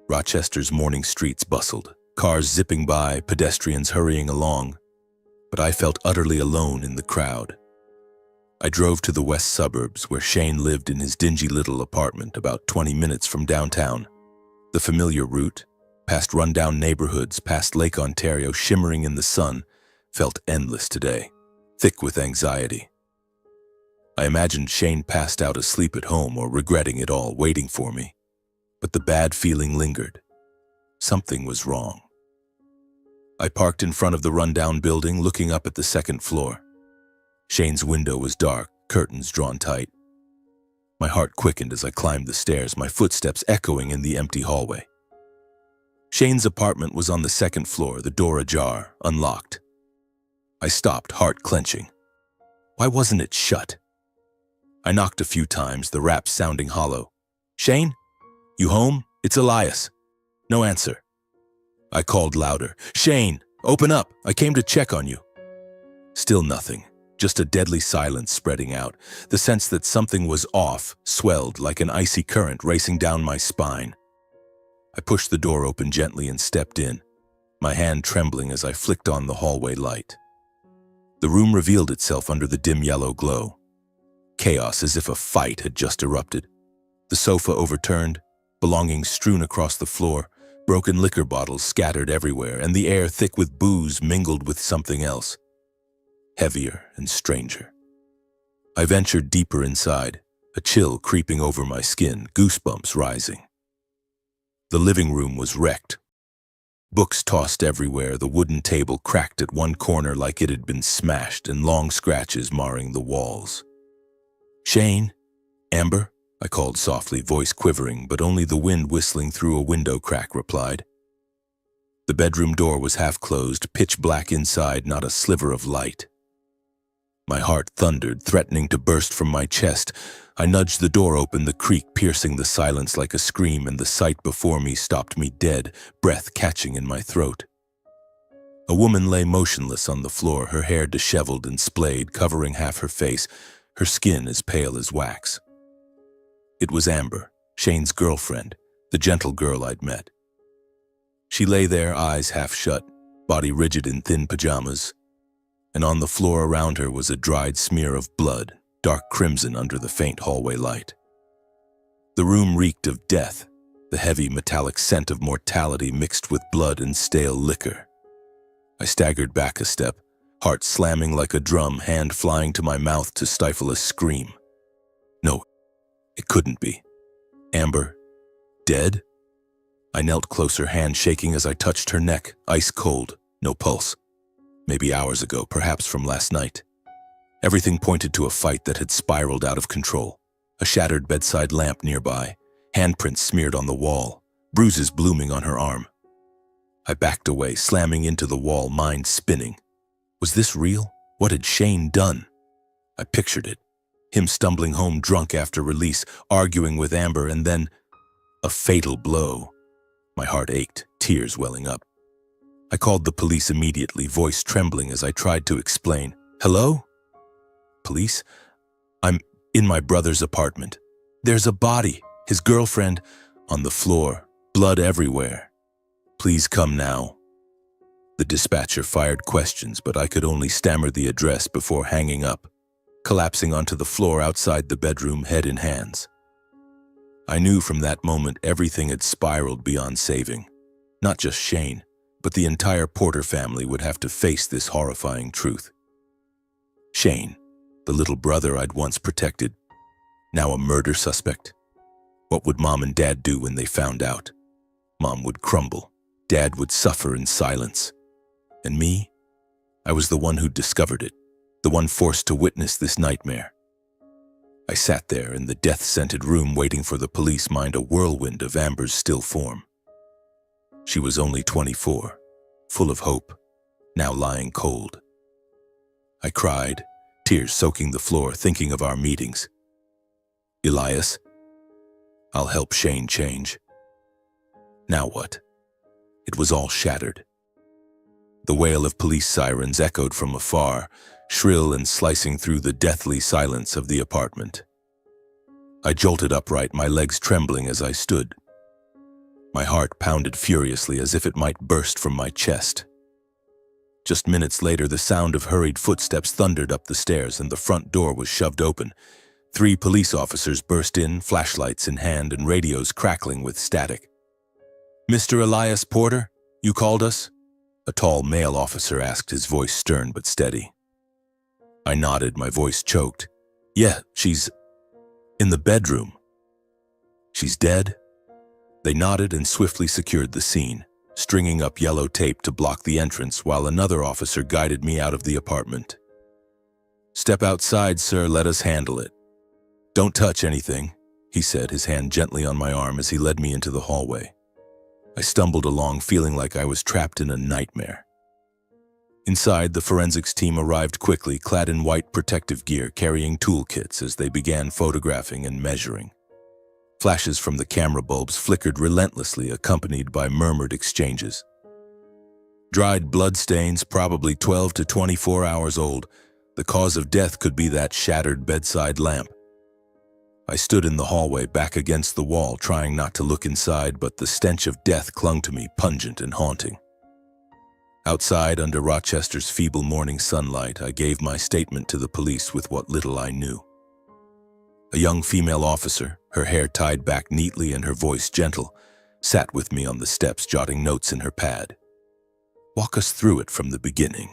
Rochester's morning streets bustled, cars zipping by, pedestrians hurrying along, but I felt utterly alone in the crowd. I drove to the west suburbs, where Shane lived in his dingy little apartment about 20 minutes from downtown. The familiar route, past rundown neighborhoods, past Lake Ontario shimmering in the sun, felt endless today, thick with anxiety. I imagined Shane passed out asleep at home or regretting it all, waiting for me. But the bad feeling lingered. Something was wrong. I parked in front of the rundown building, looking up at the second floor. Shane's window was dark, curtains drawn tight. My heart quickened as I climbed the stairs, my footsteps echoing in the empty hallway. Shane's apartment was on the second floor, the door ajar, unlocked. I stopped, heart clenching. Why wasn't it shut? I knocked a few times, the rap sounding hollow. "Shane? You home? It's Elias." No answer. I called louder. "Shane, open up. I came to check on you." Still nothing. Just a deadly silence spreading out. The sense that something was off swelled like an icy current racing down my spine. I pushed the door open gently and stepped in, my hand trembling as I flicked on the hallway light. The room revealed itself under the dim yellow glow. Chaos, as if a fight had just erupted. The sofa overturned, belongings strewn across the floor, broken liquor bottles scattered everywhere, and the air thick with booze mingled with something else, heavier and stranger. I ventured deeper inside, a chill creeping over my skin, goosebumps rising. The living room was wrecked. Books tossed everywhere, the wooden table cracked at one corner like it had been smashed, and long scratches marring the walls. "Shane? Amber?" I called softly, voice quivering, but only the wind whistling through a window crack replied. The bedroom door was half closed, pitch black inside, not a sliver of light. My heart thundered, threatening to burst from my chest. I nudged the door open, the creak piercing the silence like a scream, and the sight before me stopped me dead, breath catching in my throat. A woman lay motionless on the floor, her hair disheveled and splayed, covering half her face, her skin as pale as wax. It was Amber, Shane's girlfriend, the gentle girl I'd met. She lay there, eyes half shut, body rigid in thin pajamas, and on the floor around her was a dried smear of blood, dark crimson under the faint hallway light. The room reeked of death, the heavy metallic scent of mortality mixed with blood and stale liquor. I staggered back a step, heart slamming like a drum, hand flying to my mouth to stifle a scream. No, it couldn't be. Amber, dead? I knelt closer, hand shaking as I touched her neck, ice cold, no pulse. Maybe hours ago, perhaps from last night. Everything pointed to a fight that had spiraled out of control. A shattered bedside lamp nearby, handprints smeared on the wall, bruises blooming on her arm. I backed away, slamming into the wall, mind spinning. Was this real? What had Shane done? I pictured it. Him stumbling home drunk after release, arguing with Amber, and then a fatal blow. My heart ached, tears welling up. I called the police immediately, voice trembling as I tried to explain. "Hello? Police? I'm in my brother's apartment. There's a body, his girlfriend, on the floor, blood everywhere. Please come now." The dispatcher fired questions, but I could only stammer the address before hanging up, collapsing onto the floor outside the bedroom, head in hands. I knew from that moment everything had spiraled beyond saving. Not just Shane, but the entire Porter family would have to face this horrifying truth. Shane, the little brother I'd once protected, now a murder suspect. What would Mom and Dad do when they found out? Mom would crumble. Dad would suffer in silence. And me? I was the one who discovered it, the one forced to witness this nightmare. I sat there in the death-scented room waiting for the police, mind a whirlwind of Amber's still form. She was only 24, full of hope, now lying cold. I cried, tears soaking the floor, thinking of our meetings. "Elias, I'll help Shane change." Now what? It was all shattered. The wail of police sirens echoed from afar, shrill and slicing through the deathly silence of the apartment. I jolted upright, my legs trembling as I stood. My heart pounded furiously as if it might burst from my chest. Just minutes later, the sound of hurried footsteps thundered up the stairs and the front door was shoved open. 3 police officers burst in, flashlights in hand and radios crackling with static. "Mr. Elias Porter, you called us?" A tall male officer asked, his voice stern but steady. I nodded, my voice choked. "Yeah, she's in the bedroom." "She's dead?" They nodded and swiftly secured the scene, stringing up yellow tape to block the entrance while another officer guided me out of the apartment. "Step outside, sir, let us handle it." "Don't touch anything," he said, his hand gently on my arm as he led me into the hallway. I stumbled along, feeling like I was trapped in a nightmare. Inside, the forensics team arrived quickly, clad in white protective gear, carrying toolkits as they began photographing and measuring. Flashes from the camera bulbs flickered relentlessly, accompanied by murmured exchanges. Dried bloodstains, probably 12 to 24 hours old. The cause of death could be that shattered bedside lamp. I stood in the hallway, back against the wall, trying not to look inside, but the stench of death clung to me, pungent and haunting. Outside, under Rochester's feeble morning sunlight, I gave my statement to the police with what little I knew. A young female officer, her hair tied back neatly and her voice gentle, sat with me on the steps, jotting notes in her pad. "Walk us through it from the beginning.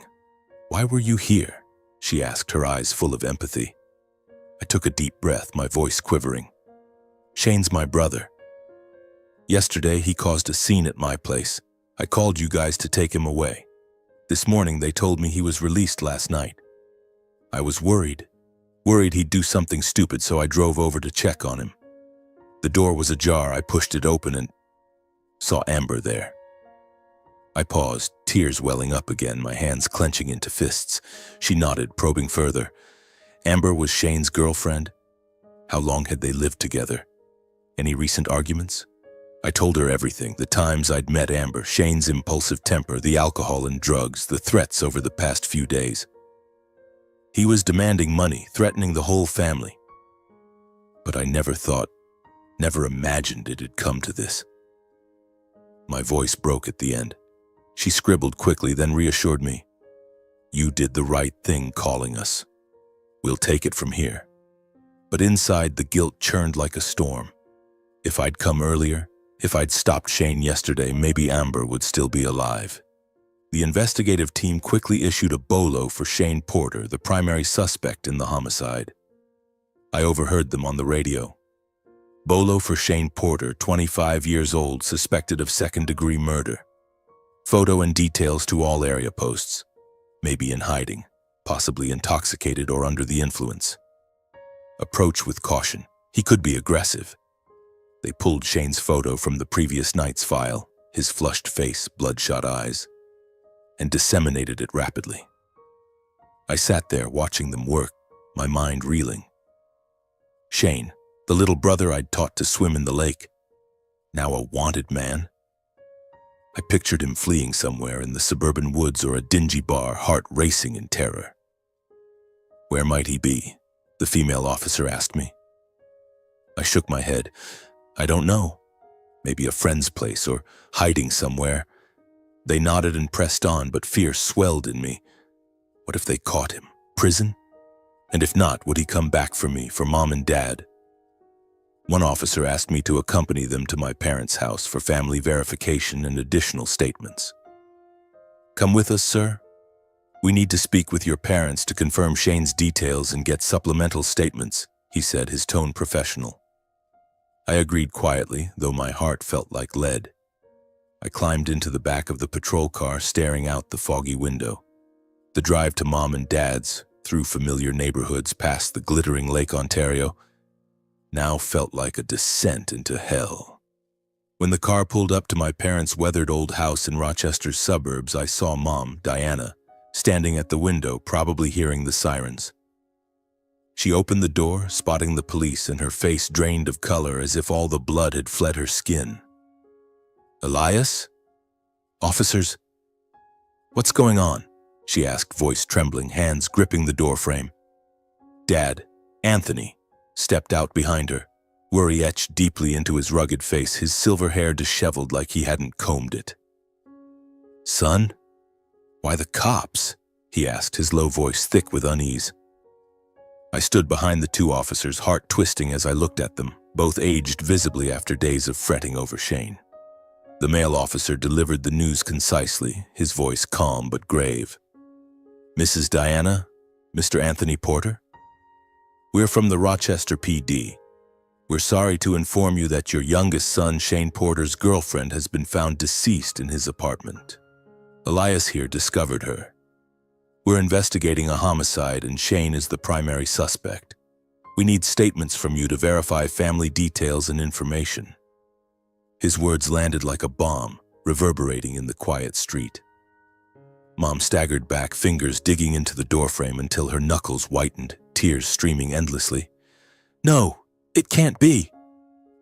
Why were you here?" she asked, her eyes full of empathy. I took a deep breath, my voice quivering. "Shane's my brother. Yesterday, he caused a scene at my place. I called you guys to take him away. This morning, they told me he was released last night. I was worried he'd do something stupid, so I drove over to check on him. The door was ajar. I pushed it open and saw Amber there." I paused, tears welling up again, my hands clenching into fists. She nodded, probing further. Amber was Shane's girlfriend? How long had they lived together? Any recent arguments? I told her everything, the times I'd met Amber, Shane's impulsive temper, the alcohol and drugs, the threats over the past few days. He was demanding money, threatening the whole family. But I never imagined it had come to this. My voice broke at the end. She scribbled quickly, then reassured me. "You did the right thing calling us. We'll take it from here." But inside, the guilt churned like a storm. If I'd come earlier, if I'd stopped Shane yesterday, maybe Amber would still be alive. The investigative team quickly issued a BOLO for Shane Porter, the primary suspect in the homicide. I overheard them on the radio. BOLO for Shane Porter, 25 years old, suspected of second-degree murder. Photo and details to all area posts. Maybe in hiding, possibly intoxicated or under the influence. Approach with caution. He could be aggressive. They pulled Shane's photo from the previous night's file, his flushed face, bloodshot eyes, and disseminated it rapidly. I sat there watching them work, my mind reeling. Shane, the little brother I'd taught to swim in the lake, now a wanted man. I pictured him fleeing somewhere in the suburban woods or a dingy bar, heart racing in terror. "Where might he be?" the female officer asked me. I shook my head. "I don't know. Maybe a friend's place or hiding somewhere." They nodded and pressed on, but fear swelled in me. What if they caught him? Prison? And if not, would he come back for me, for Mom and Dad? One officer asked me to accompany them to my parents' house for family verification and additional statements. "Come with us, sir? We need to speak with your parents to confirm Shane's details and get supplemental statements," he said, his tone professional. I agreed quietly, though my heart felt like lead. I climbed into the back of the patrol car, staring out the foggy window. The drive to Mom and Dad's, through familiar neighborhoods past the glittering Lake Ontario, now felt like a descent into hell. When the car pulled up to my parents' weathered old house in Rochester's suburbs, I saw Mom, Diana, standing at the window, probably hearing the sirens. She opened the door, spotting the police, and her face drained of color as if all the blood had fled her skin. "Elias? Officers? What's going on?" she asked, voice trembling, hands gripping the doorframe. Dad, Anthony, stepped out behind her, worry etched deeply into his rugged face, his silver hair disheveled like he hadn't combed it. "Son? Why the cops?" he asked, his low voice thick with unease. I stood behind the two officers, heart twisting as I looked at them, both aged visibly after days of fretting over Shane. The male officer delivered the news concisely, his voice calm but grave. "Mrs. Diana, Mr. Anthony Porter? We're from the Rochester PD. We're sorry to inform you that your youngest son, Shane Porter's girlfriend, has been found deceased in his apartment. Elias here discovered her. We're investigating a homicide and Shane is the primary suspect. We need statements from you to verify family details and information." His words landed like a bomb, reverberating in the quiet street. Mom staggered back, fingers digging into the doorframe until her knuckles whitened, tears streaming endlessly. No, it can't be.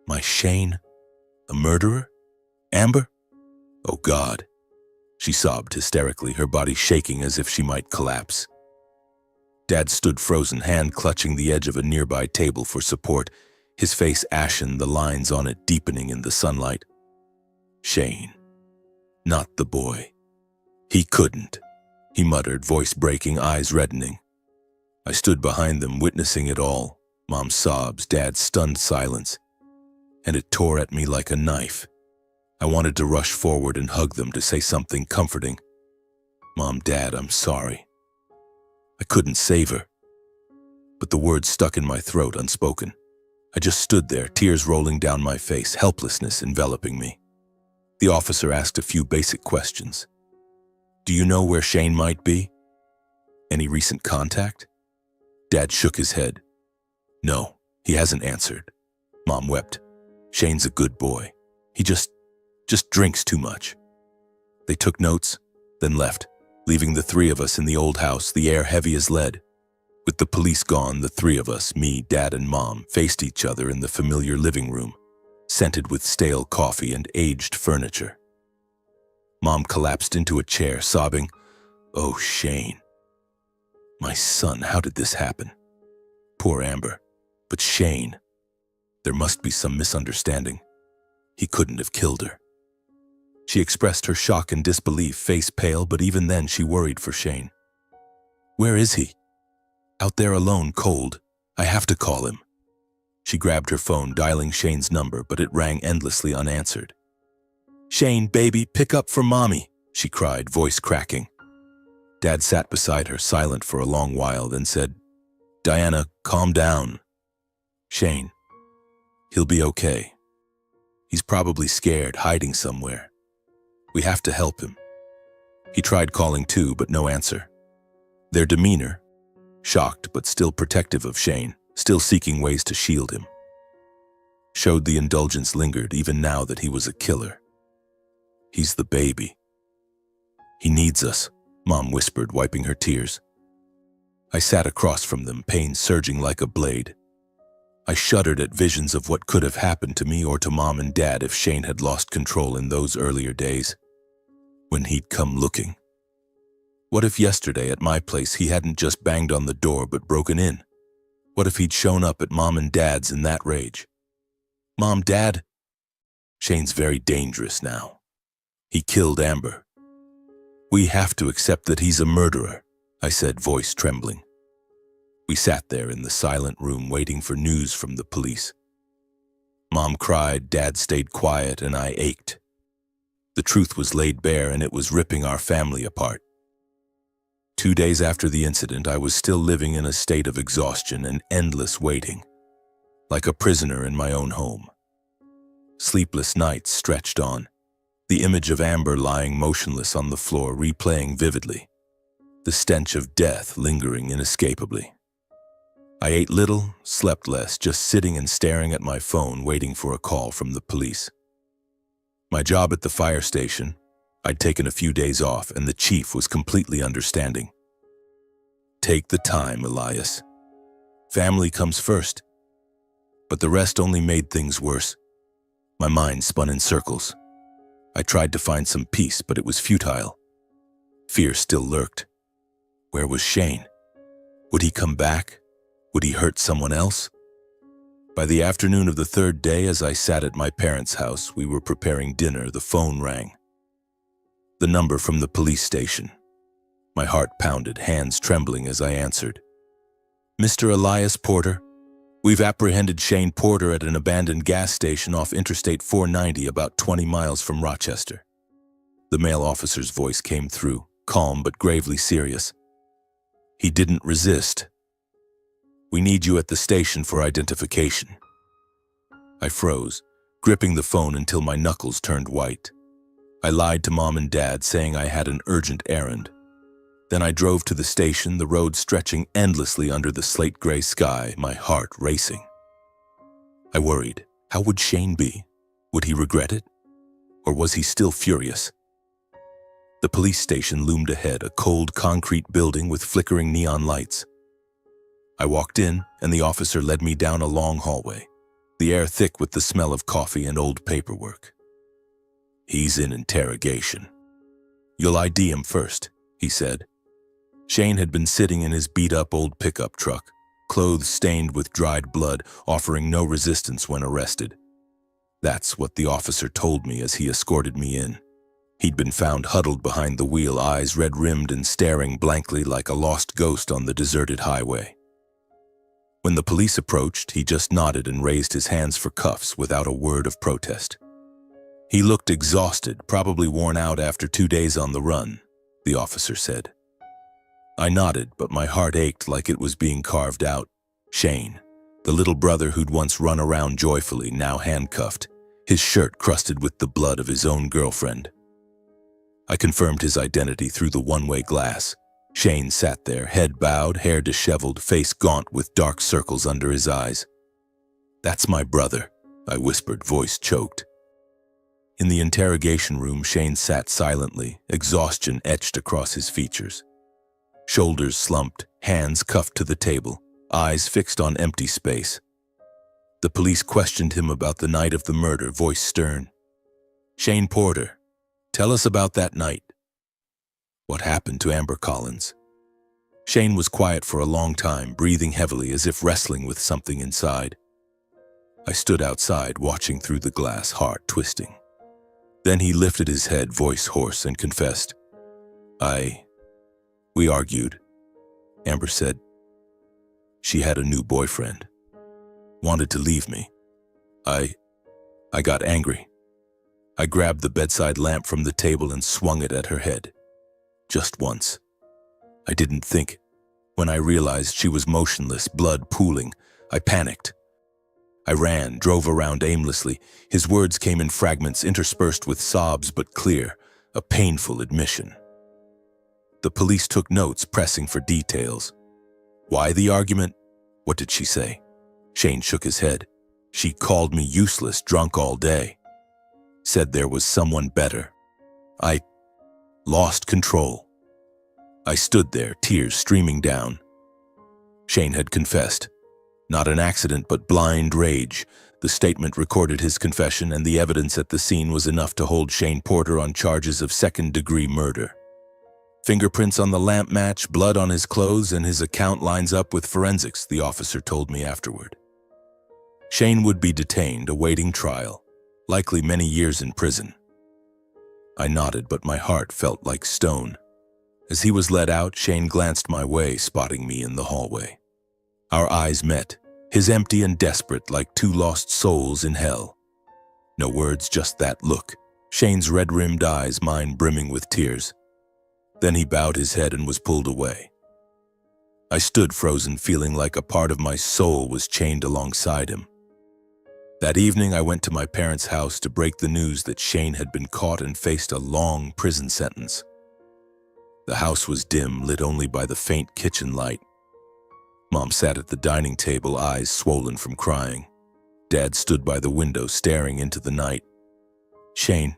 My Shane? A murderer? Amber? Oh God. She sobbed hysterically, her body shaking as if she might collapse. Dad stood frozen, hand clutching the edge of a nearby table for support, his face ashen, the lines on it deepening in the sunlight. Shane. Not the boy. He couldn't, he muttered, voice breaking, eyes reddening. I stood behind them, witnessing it all. Mom's sobs, Dad's stunned silence. And it tore at me like a knife. I wanted to rush forward and hug them, to say something comforting. Mom, Dad, I'm sorry. I couldn't save her. But the words stuck in my throat, unspoken. I just stood there, tears rolling down my face, helplessness enveloping me. The officer asked a few basic questions. Do you know where Shane might be? Any recent contact? Dad shook his head. No, he hasn't answered. Mom wept. Shane's a good boy. He just drinks too much. They took notes, then left, leaving the three of us in the old house, the air heavy as lead. With the police gone, the three of us, me, Dad, and Mom, faced each other in the familiar living room, scented with stale coffee and aged furniture. Mom collapsed into a chair, sobbing, Oh, Shane. My son, how did this happen? Poor Amber. But Shane. There must be some misunderstanding. He couldn't have killed her. She expressed her shock and disbelief, face pale, but even then she worried for Shane. Where is he? Out there alone, cold. I have to call him. She grabbed her phone, dialing Shane's number, but it rang endlessly unanswered. Shane, baby, pick up for Mommy, she cried, voice cracking. Dad sat beside her, silent for a long while, then said, Diana, calm down. Shane, he'll be okay. He's probably scared, hiding somewhere. We have to help him. He tried calling too, but no answer. Their demeanor, shocked but still protective of Shane, still seeking ways to shield him, showed the indulgence lingered even now that he was a killer. He's the baby. He needs us, Mom whispered, wiping her tears. I sat across from them, pain surging like a blade. I shuddered at visions of what could have happened to me or to Mom and Dad if Shane had lost control in those earlier days, when he'd come looking. What if yesterday at my place he hadn't just banged on the door but broken in? What if he'd shown up at Mom and Dad's in that rage? Mom, Dad, Shane's very dangerous now. He killed Amber. We have to accept that he's a murderer, I said, voice trembling. We sat there in the silent room waiting for news from the police. Mom cried, Dad stayed quiet, and I ached. The truth was laid bare, and it was ripping our family apart. 2 days after the incident, I was still living in a state of exhaustion and endless waiting, like a prisoner in my own home. Sleepless nights stretched on, the image of Amber lying motionless on the floor replaying vividly, the stench of death lingering inescapably. I ate little, slept less, just sitting and staring at my phone waiting for a call from the police. My job at the fire station, I'd taken a few days off, and the chief was completely understanding. Take the time, Elias. Family comes first. But the rest only made things worse. My mind spun in circles. I tried to find some peace, but it was futile. Fear still lurked. Where was Shane? Would he come back? Would he hurt someone else? By the afternoon of the third day, as I sat at my parents' house, we were preparing dinner, the phone rang. The number from the police station. My heart pounded, hands trembling as I answered. Mr. Elias Porter, we've apprehended Shane Porter at an abandoned gas station off Interstate 490 about 20 miles from Rochester. The male officer's voice came through, calm but gravely serious. He didn't resist. We need you at the station for identification. I froze, gripping the phone until my knuckles turned white. I lied to Mom and Dad, saying I had an urgent errand. Then I drove to the station, the road stretching endlessly under the slate-gray sky, my heart racing. I worried. How would Shane be? Would he regret it? Or was he still furious? The police station loomed ahead, a cold concrete building with flickering neon lights. I walked in, and the officer led me down a long hallway, the air thick with the smell of coffee and old paperwork. "He's in interrogation. You'll ID him first," he said. Shane had been sitting in his beat-up old pickup truck, clothes stained with dried blood, offering no resistance when arrested. That's what the officer told me as he escorted me in. He'd been found huddled behind the wheel, eyes red-rimmed and staring blankly like a lost ghost on the deserted highway. When the police approached, he just nodded and raised his hands for cuffs without a word of protest. He looked exhausted, probably worn out after 2 days on the run, the officer said. I nodded, but my heart ached like it was being carved out. Shane, the little brother who'd once run around joyfully, now handcuffed, his shirt crusted with the blood of his own girlfriend. I confirmed his identity through the one-way glass. Shane sat there, head bowed, hair disheveled, face gaunt with dark circles under his eyes. "That's my brother," I whispered, voice choked. In the interrogation room, Shane sat silently, exhaustion etched across his features. Shoulders slumped, hands cuffed to the table, eyes fixed on empty space. The police questioned him about the night of the murder, voice stern. "Shane Porter, tell us about that night. What happened to Amber Collins?" Shane was quiet for a long time, breathing heavily as if wrestling with something inside. I stood outside, watching through the glass, heart twisting. Then he lifted his head, voice hoarse, and confessed. We argued," Amber said. "She had a new boyfriend. Wanted to leave me. I got angry. I grabbed the bedside lamp from the table and swung it at her head. Just once. I didn't think. When I realized she was motionless, blood pooling, I panicked. I ran, drove around aimlessly. His words came in fragments interspersed with sobs but clear, a painful admission. The police took notes, pressing for details. "Why the argument? What did she say?" Shane shook his head. "She called me useless, drunk all day. Said there was someone better. I lost control." I stood there, tears streaming down. Shane had confessed. Not an accident, but blind rage. The statement recorded his confession, and the evidence at the scene was enough to hold Shane Porter on charges of second-degree murder. Fingerprints on the lamp match, blood on his clothes, and his account lines up with forensics, the officer told me afterward. Shane would be detained, awaiting trial, likely many years in prison. I nodded, but my heart felt like stone. As he was let out, Shane glanced my way, spotting me in the hallway. Our eyes met, his empty and desperate, like two lost souls in hell. No words, just that look. Shane's red-rimmed eyes, mine brimming with tears. Then he bowed his head and was pulled away. I stood frozen, feeling like a part of my soul was chained alongside him. That evening, I went to my parents' house to break the news that Shane had been caught and faced a long prison sentence. The house was dim, lit only by the faint kitchen light. Mom sat at the dining table, eyes swollen from crying. Dad stood by the window, staring into the night. "Shane,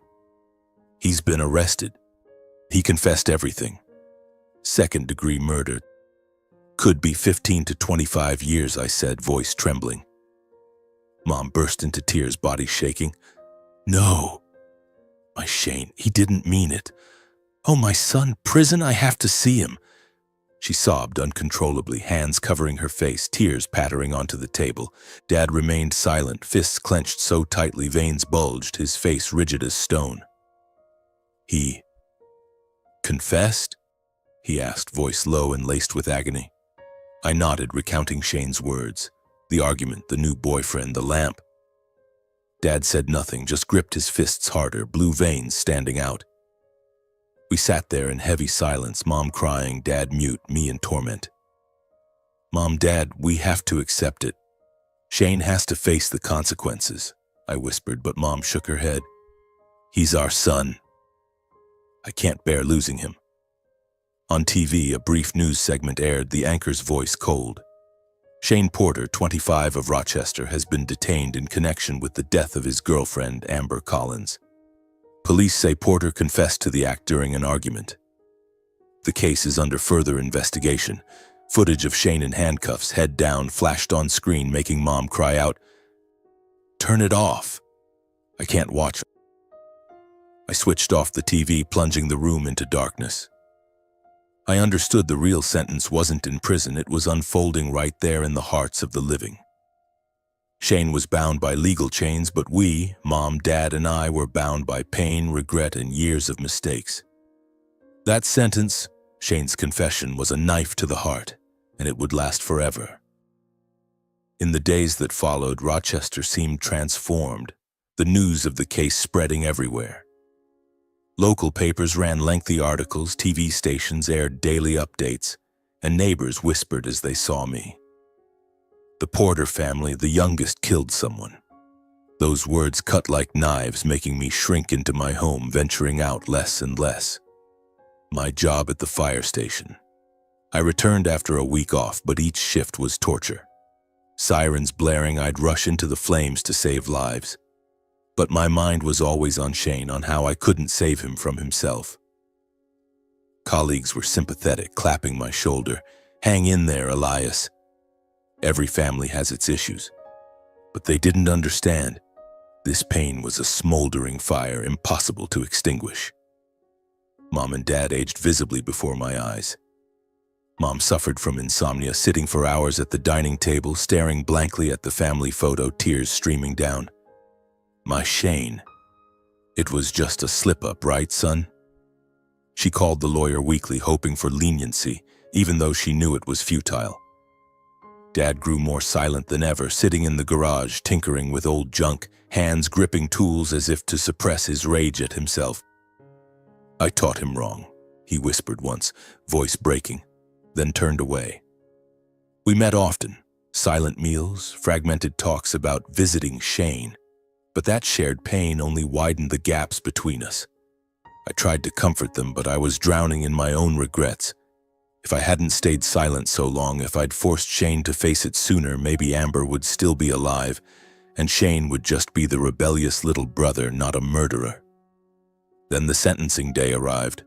he's been arrested. He confessed everything. Second-degree murder. Could be 15 to 25 years, I said, voice trembling. Mom burst into tears, body shaking. "No. My Shane, he didn't mean it. Oh, my son, prison, I have to see him." She sobbed uncontrollably, hands covering her face, tears pattering onto the table. Dad remained silent, fists clenched so tightly veins bulged, his face rigid as stone. "He confessed?" he asked, voice low and laced with agony. I nodded, recounting Shane's words. The argument, the new boyfriend, the lamp. Dad said nothing, just gripped his fists harder, blue veins standing out. We sat there in heavy silence, Mom crying, Dad mute, me in torment. "Mom, Dad, we have to accept it. Shane has to face the consequences," I whispered, but Mom shook her head. "He's our son. I can't bear losing him." On TV, a brief news segment aired, the anchor's voice cold. Shane Porter, 25, of Rochester, has been detained in connection with the death of his girlfriend, Amber Collins. Police say Porter confessed to the act during an argument. The case is under further investigation. Footage of Shane in handcuffs, head down, flashed on screen, making Mom cry out, "Turn it off. I can't watch." I switched off the TV, plunging the room into darkness. I understood the real sentence wasn't in prison, it was unfolding right there in the hearts of the living. Shane was bound by legal chains, but we, Mom, Dad, and I, were bound by pain, regret, and years of mistakes. That sentence, Shane's confession, was a knife to the heart, and it would last forever. In the days that followed, Rochester seemed transformed, the news of the case spreading everywhere. Local papers ran lengthy articles, TV stations aired daily updates, and neighbors whispered as they saw me. "The Porter family, the youngest, killed someone." Those words cut like knives, making me shrink into my home, venturing out less and less. My job at the fire station. I returned after a week off, but each shift was torture. Sirens blaring, I'd rush into the flames to save lives. But my mind was always on Shane, on how I couldn't save him from himself. Colleagues were sympathetic, clapping my shoulder. "Hang in there, Elias. Every family has its issues." But they didn't understand. This pain was a smoldering fire, impossible to extinguish. Mom and Dad aged visibly before my eyes. Mom suffered from insomnia, sitting for hours at the dining table, staring blankly at the family photo, tears streaming down. My Shane. It was just a slip-up, right, son? She called the lawyer weekly, hoping for leniency, even though she knew it was futile. Dad grew more silent than ever, sitting in the garage, tinkering with old junk, hands gripping tools as if to suppress his rage at himself. "I taught him wrong," he whispered once, voice breaking, then turned away. We met often, silent meals, fragmented talks about visiting Shane, but that shared pain only widened the gaps between us. I tried to comfort them, but I was drowning in my own regrets. If I hadn't stayed silent so long, if I'd forced Shane to face it sooner, maybe Amber would still be alive, and Shane would just be the rebellious little brother, not a murderer. Then the sentencing day arrived.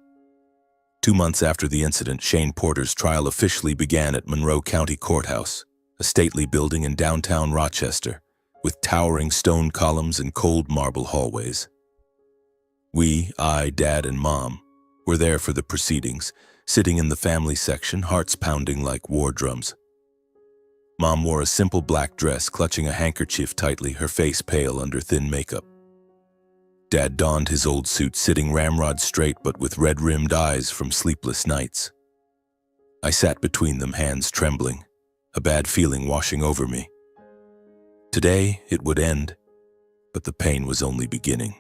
2 months after the incident, Shane Porter's trial officially began at Monroe County Courthouse, a stately building in downtown Rochester, with towering stone columns and cold marble hallways. We, I, Dad, and Mom, were there for the proceedings, sitting in the family section, hearts pounding like war drums. Mom wore a simple black dress, clutching a handkerchief tightly, her face pale under thin makeup. Dad donned his old suit, sitting ramrod straight but with red-rimmed eyes from sleepless nights. I sat between them, hands trembling, a bad feeling washing over me. Today, it would end, but the pain was only beginning.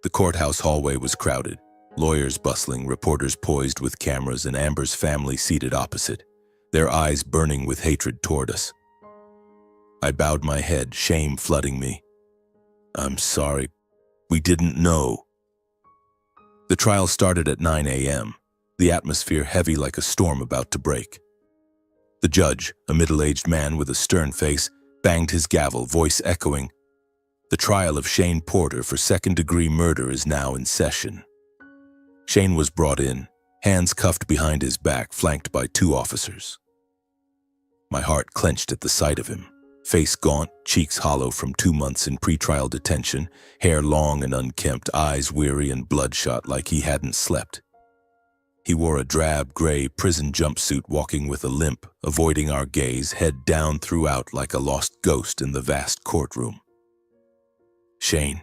The courthouse hallway was crowded, lawyers bustling, reporters poised with cameras, and Amber's family seated opposite, their eyes burning with hatred toward us. I bowed my head, shame flooding me. "I'm sorry. We didn't know." The trial started at 9 a.m., the atmosphere heavy like a storm about to break. The judge, a middle-aged man with a stern face, banged his gavel, voice echoing, "The trial of Shane Porter for second-degree murder is now in session." Shane was brought in, hands cuffed behind his back, flanked by 2 officers. My heart clenched at the sight of him. Face gaunt, cheeks hollow from 2 months in pretrial detention, hair long and unkempt, eyes weary and bloodshot like he hadn't slept. He wore a drab gray prison jumpsuit, walking with a limp, avoiding our gaze, head down throughout like a lost ghost in the vast courtroom. "Shane,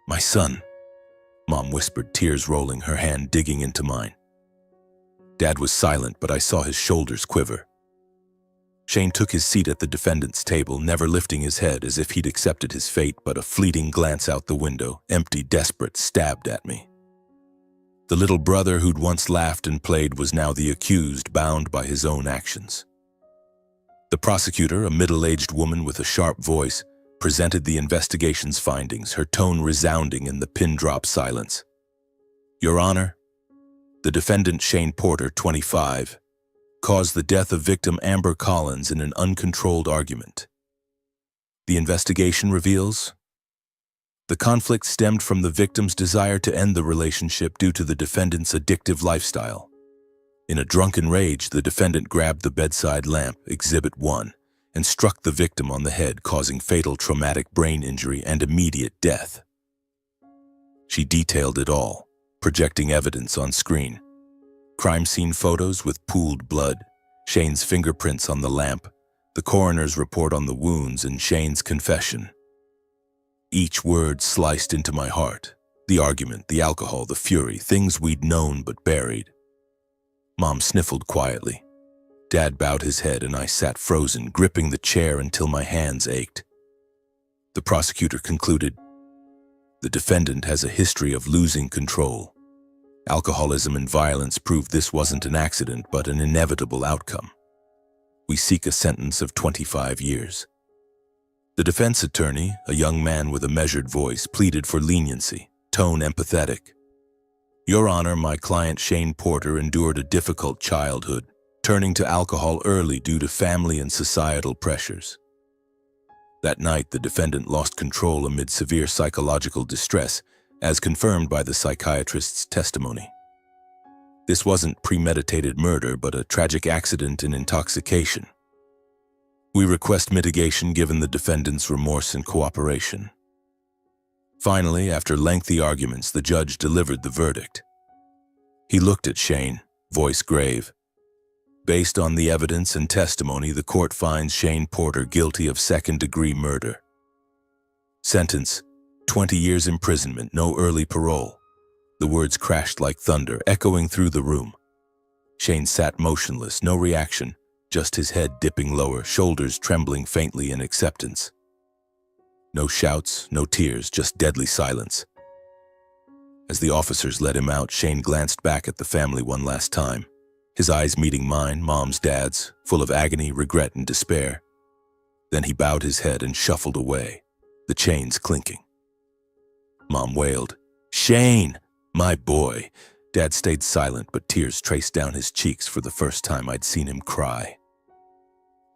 my son," Mom whispered, tears rolling, her hand digging into mine. Dad was silent, but I saw his shoulders quiver. Shane took his seat at the defendant's table, never lifting his head as if he'd accepted his fate, but a fleeting glance out the window, empty, desperate, stabbed at me. The little brother who'd once laughed and played was now the accused, bound by his own actions. The prosecutor, a middle-aged woman with a sharp voice, presented the investigation's findings, her tone resounding in the pin-drop silence. "Your Honor, the defendant Shane Porter, 25, caused the death of victim Amber Collins in an uncontrolled argument. The investigation reveals The conflict stemmed from the victim's desire to end the relationship due to the defendant's addictive lifestyle. In a drunken rage, the defendant grabbed the bedside lamp, Exhibit 1, and struck the victim on the head, causing fatal traumatic brain injury and immediate death. She detailed it all, projecting evidence on screen. Crime scene photos with pooled blood, Shane's fingerprints on the lamp, the coroner's report on the wounds, and Shane's confession. Each word sliced into my heart. The argument, the alcohol, the fury, things we'd known but buried. Mom sniffled quietly. Dad bowed his head and I sat frozen, gripping the chair until my hands ached. The prosecutor concluded, "The defendant has a history of losing control. Alcoholism and violence proved this wasn't an accident but an inevitable outcome. We seek a sentence of 25 years. The defense attorney, a young man with a measured voice, pleaded for leniency, tone empathetic. "Your Honor, my client Shane Porter endured a difficult childhood, turning to alcohol early due to family and societal pressures. That night, the defendant lost control amid severe psychological distress, as confirmed by the psychiatrist's testimony. This wasn't premeditated murder, but a tragic accident in intoxication. We request mitigation given the defendant's remorse and cooperation." Finally, after lengthy arguments, the judge delivered the verdict. He looked at Shane, voice grave. "Based on the evidence and testimony, the court finds Shane Porter guilty of second-degree murder. Sentence, 20 years imprisonment, no early parole." The words crashed like thunder, echoing through the room. Shane sat motionless, no reaction, just his head dipping lower, shoulders trembling faintly in acceptance. No shouts, no tears, just deadly silence. As the officers let him out, Shane glanced back at the family one last time, his eyes meeting mine, Mom's, Dad's, full of agony, regret, and despair. Then he bowed his head and shuffled away, the chains clinking. Mom wailed, "Shane, my boy." Dad stayed silent, but tears traced down his cheeks for the first time I'd seen him cry.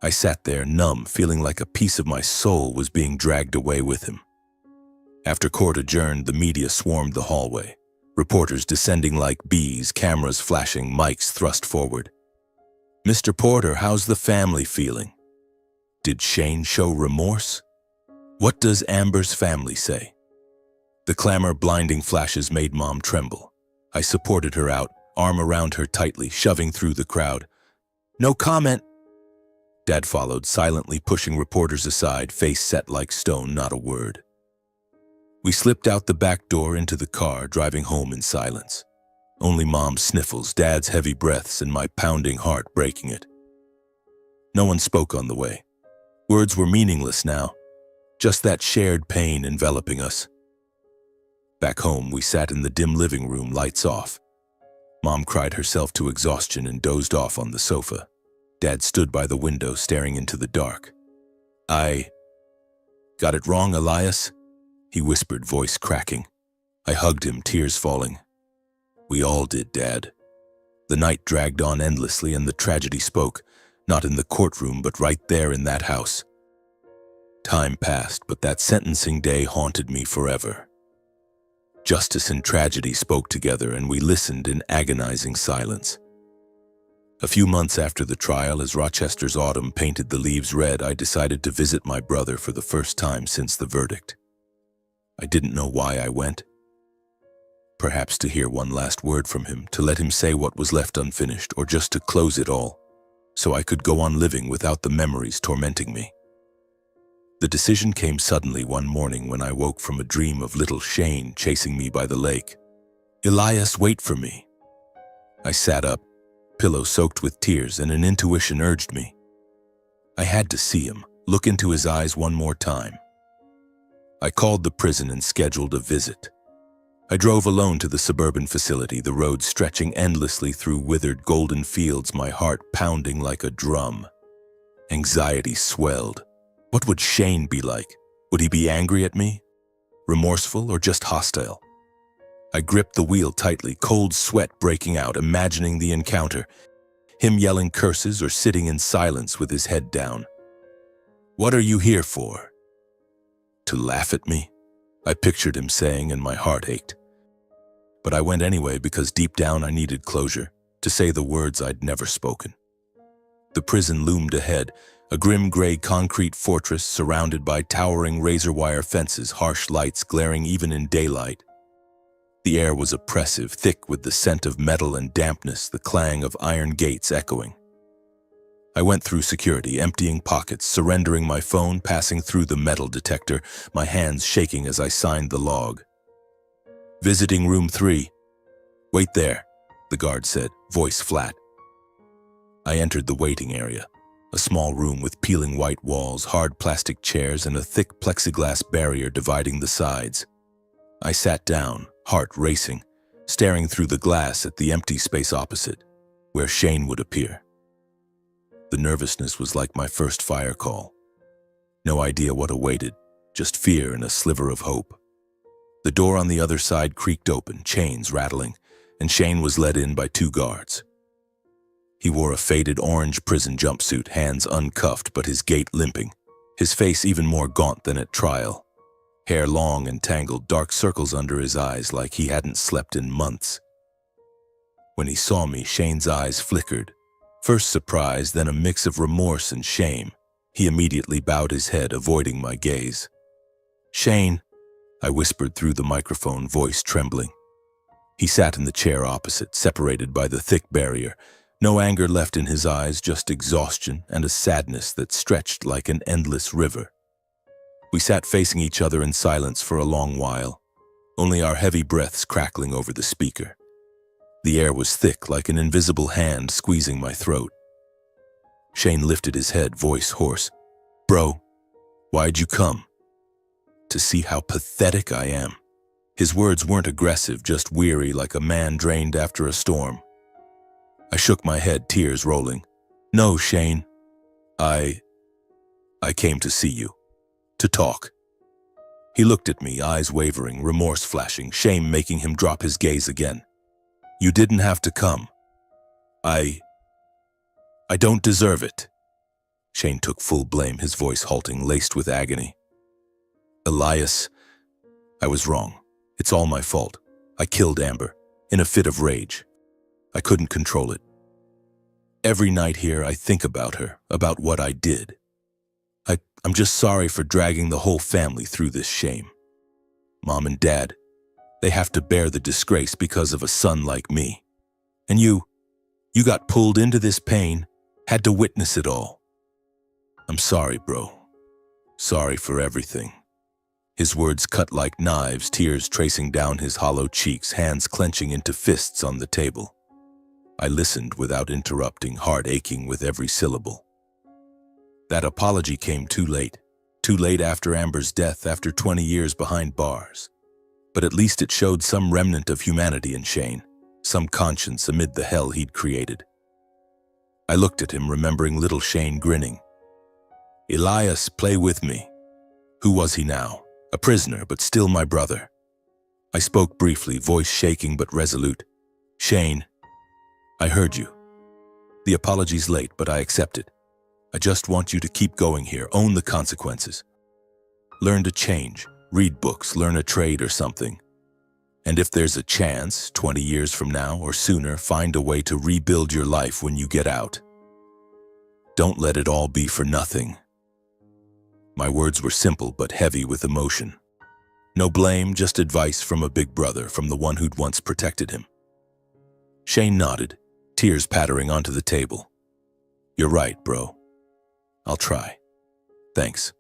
I sat there, numb, feeling like a piece of my soul was being dragged away with him. After court adjourned, the media swarmed the hallway, reporters descending like bees, cameras flashing, mics thrust forward. "Mr. Porter, how's the family feeling? Did Shane show remorse? What does Amber's family say?" The clamor, blinding flashes made Mom tremble. I supported her out, arm around her tightly, shoving through the crowd. "No comment." Dad followed, silently pushing reporters aside, face set like stone, not a word. We slipped out the back door into the car, driving home in silence. Only Mom's sniffles, Dad's heavy breaths, and my pounding heart breaking it. No one spoke on the way. Words were meaningless now, just that shared pain enveloping us. Back home, we sat in the dim living room, lights off. Mom cried herself to exhaustion and dozed off on the sofa. Dad stood by the window, staring into the dark. "I got it wrong, Elias?" he whispered, voice cracking. I hugged him, tears falling. "We all did, Dad." The night dragged on endlessly and the tragedy spoke, not in the courtroom, but right there in that house. Time passed, but that sentencing day haunted me forever. Justice and tragedy spoke together, and we listened in agonizing silence. A few months after the trial, as Rochester's autumn painted the leaves red, I decided to visit my brother for the first time since the verdict. I didn't know why I went. Perhaps to hear one last word from him, to let him say what was left unfinished, or just to close it all, so I could go on living without the memories tormenting me. The decision came suddenly one morning when I woke from a dream of little Shane chasing me by the lake. "Elias, wait for me." I sat up, pillow soaked with tears, and an intuition urged me. I had to see him, look into his eyes one more time. I called the prison and scheduled a visit. I drove alone to the suburban facility, the road stretching endlessly through withered golden fields, my heart pounding like a drum. Anxiety swelled. What would Shane be like? Would he be angry at me? Remorseful or just hostile? I gripped the wheel tightly, cold sweat breaking out, imagining the encounter. Him yelling curses or sitting in silence with his head down. "What are you here for? To laugh at me?" I pictured him saying, and my heart ached. But I went anyway because deep down I needed closure, to say the words I'd never spoken. The prison loomed ahead, a grim gray concrete fortress surrounded by towering razor wire fences, harsh lights glaring even in daylight. The air was oppressive, thick with the scent of metal and dampness, the clang of iron gates echoing. I went through security, emptying pockets, surrendering my phone, passing through the metal detector, my hands shaking as I signed the log. "Visiting room 3. Wait there," the guard said, voice flat. I entered the waiting area, a small room with peeling white walls, hard plastic chairs, and a thick plexiglass barrier dividing the sides. I sat down, heart racing, staring through the glass at the empty space opposite, where Shane would appear. The nervousness was like my first fire call. No idea what awaited, just fear and a sliver of hope. The door on the other side creaked open, chains rattling, and Shane was led in by 2 guards. He wore a faded orange prison jumpsuit, hands uncuffed but his gait limping, his face even more gaunt than at trial. Hair long and tangled, dark circles under his eyes like he hadn't slept in months. When he saw me, Shane's eyes flickered. First surprise, then a mix of remorse and shame. He immediately bowed his head, avoiding my gaze. "Shane," I whispered through the microphone, voice trembling. He sat in the chair opposite, separated by the thick barrier. No anger left in his eyes, just exhaustion and a sadness that stretched like an endless river. We sat facing each other in silence for a long while, only our heavy breaths crackling over the speaker. The air was thick, like an invisible hand squeezing my throat. Shane lifted his head, voice hoarse. "Bro, why'd you come?" "To see how pathetic I am." His words weren't aggressive, just weary, like a man drained after a storm. I shook my head, tears rolling. "No, Shane. I came to see you. To talk." He looked at me, eyes wavering, remorse flashing, shame making him drop his gaze again. "You didn't have to come. I don't deserve it." Shane took full blame, his voice halting, laced with agony. "Elias, I was wrong. It's all my fault. I killed Amber, in a fit of rage. I couldn't control it. Every night here I think about her, about what I did. I'm just sorry for dragging the whole family through this shame. Mom and Dad, they have to bear the disgrace because of a son like me. And you got pulled into this pain, had to witness it all. I'm sorry, bro. Sorry for everything." His words cut like knives, tears tracing down his hollow cheeks, hands clenching into fists on the table. I listened without interrupting, heart aching with every syllable. That apology came too late after Amber's death, after 20 years behind bars. But at least it showed some remnant of humanity in Shane, some conscience amid the hell he'd created. I looked at him, remembering little Shane grinning. "Elias, play with me." Who was he now? A prisoner, but still my brother. I spoke briefly, voice shaking but resolute. "Shane, I heard you. The apology's late, but I accept it. I just want you to keep going here, own the consequences. Learn to change, read books, learn a trade or something. And if there's a chance, 20 years from now or sooner, find a way to rebuild your life when you get out. Don't let it all be for nothing." My words were simple but heavy with emotion. No blame, just advice from a big brother, from the one who'd once protected him. Shane nodded, tears pattering onto the table. "You're right, bro. I'll try. Thanks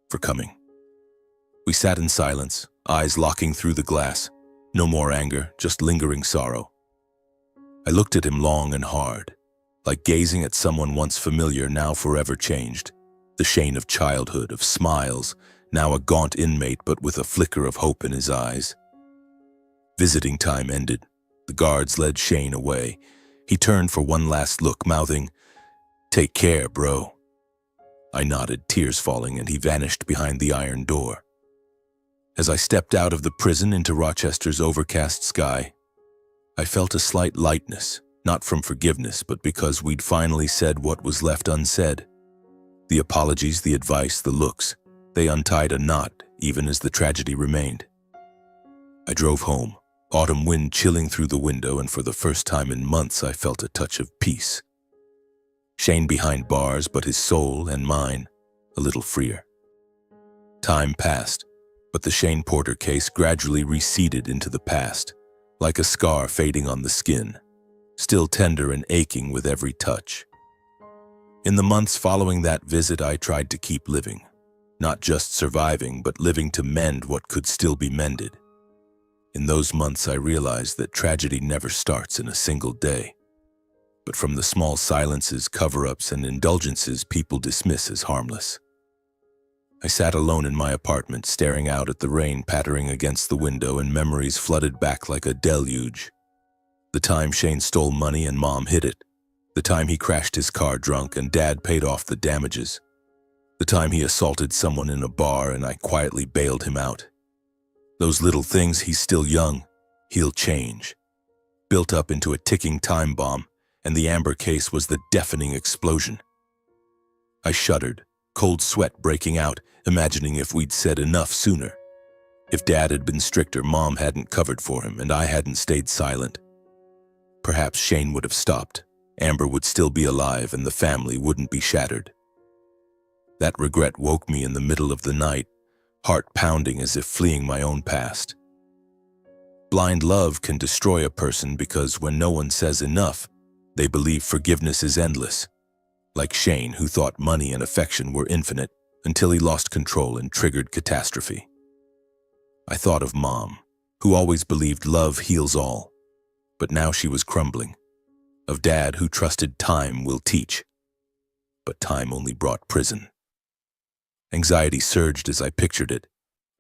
for coming." We sat in silence, eyes locking through the glass. No more anger, just lingering sorrow. I looked at him long and hard, like gazing at someone once familiar, now forever changed. The Shane of childhood, of smiles, now a gaunt inmate but with a flicker of hope in his eyes. Visiting time ended. The guards led Shane away. He turned for one last look, mouthing, "Take care, bro." I nodded, tears falling, and he vanished behind the iron door. As I stepped out of the prison into Rochester's overcast sky, I felt a slight lightness, not from forgiveness, but because we'd finally said what was left unsaid. The apologies, the advice, the looks, they untied a knot even as the tragedy remained. I drove home, autumn wind chilling through the window, and for the first time in months I felt a touch of peace. Shane behind bars, but his soul and mine a little freer. Time passed, but the Shane Porter case gradually receded into the past, like a scar fading on the skin, still tender and aching with every touch. In the months following that visit, I tried to keep living, not just surviving, but living to mend what could still be mended. In those months, I realized that tragedy never starts in a single day, but from the small silences, cover-ups, and indulgences people dismiss as harmless. I sat alone in my apartment, staring out at the rain pattering against the window, and memories flooded back like a deluge. The time Shane stole money and Mom hid it. The time he crashed his car drunk and Dad paid off the damages. The time he assaulted someone in a bar and I quietly bailed him out. Those little things, he's still young, he'll change, built up into a ticking time bomb, and the Amber case was the deafening explosion. I shuddered, cold sweat breaking out, imagining if we'd said enough sooner. If Dad had been stricter, Mom hadn't covered for him, and I hadn't stayed silent. Perhaps Shane would have stopped, Amber would still be alive, and the family wouldn't be shattered. That regret woke me in the middle of the night, heart pounding as if fleeing my own past. Blind love can destroy a person because when no one says enough, they believe forgiveness is endless. Like Shane, who thought money and affection were infinite until he lost control and triggered catastrophe. I thought of Mom, who always believed love heals all, but now she was crumbling. Of Dad, who trusted time will teach, but time only brought prison. Anxiety surged as I pictured it.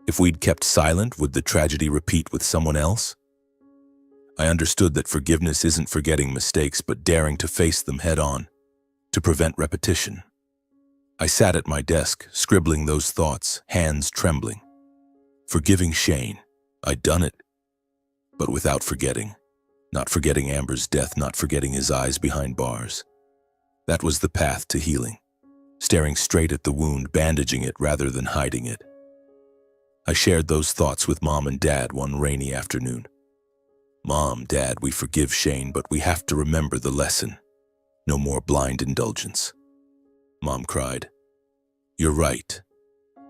If we'd kept silent, would the tragedy repeat with someone else? I understood that forgiveness isn't forgetting mistakes, but daring to face them head on, to prevent repetition. I sat at my desk, scribbling those thoughts, hands trembling. Forgiving Shane, I'd done it, but without forgetting. Not forgetting Amber's death, not forgetting his eyes behind bars. That was the path to healing. Staring straight at the wound, bandaging it rather than hiding it. I shared those thoughts with Mom and Dad one rainy afternoon. Mom, Dad, we forgive Shane, but we have to remember the lesson. No more blind indulgence. Mom cried. You're right.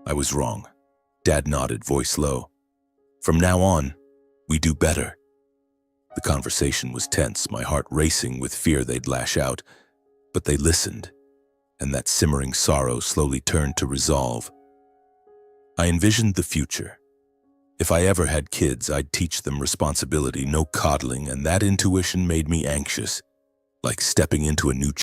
I was wrong. Dad nodded, voice low. From now on, we do better. The conversation was tense, my heart racing with fear they'd lash out, but they listened, and that simmering sorrow slowly turned to resolve. I envisioned the future. If I ever had kids, I'd teach them responsibility, no coddling, and that intuition made me anxious, like stepping into a new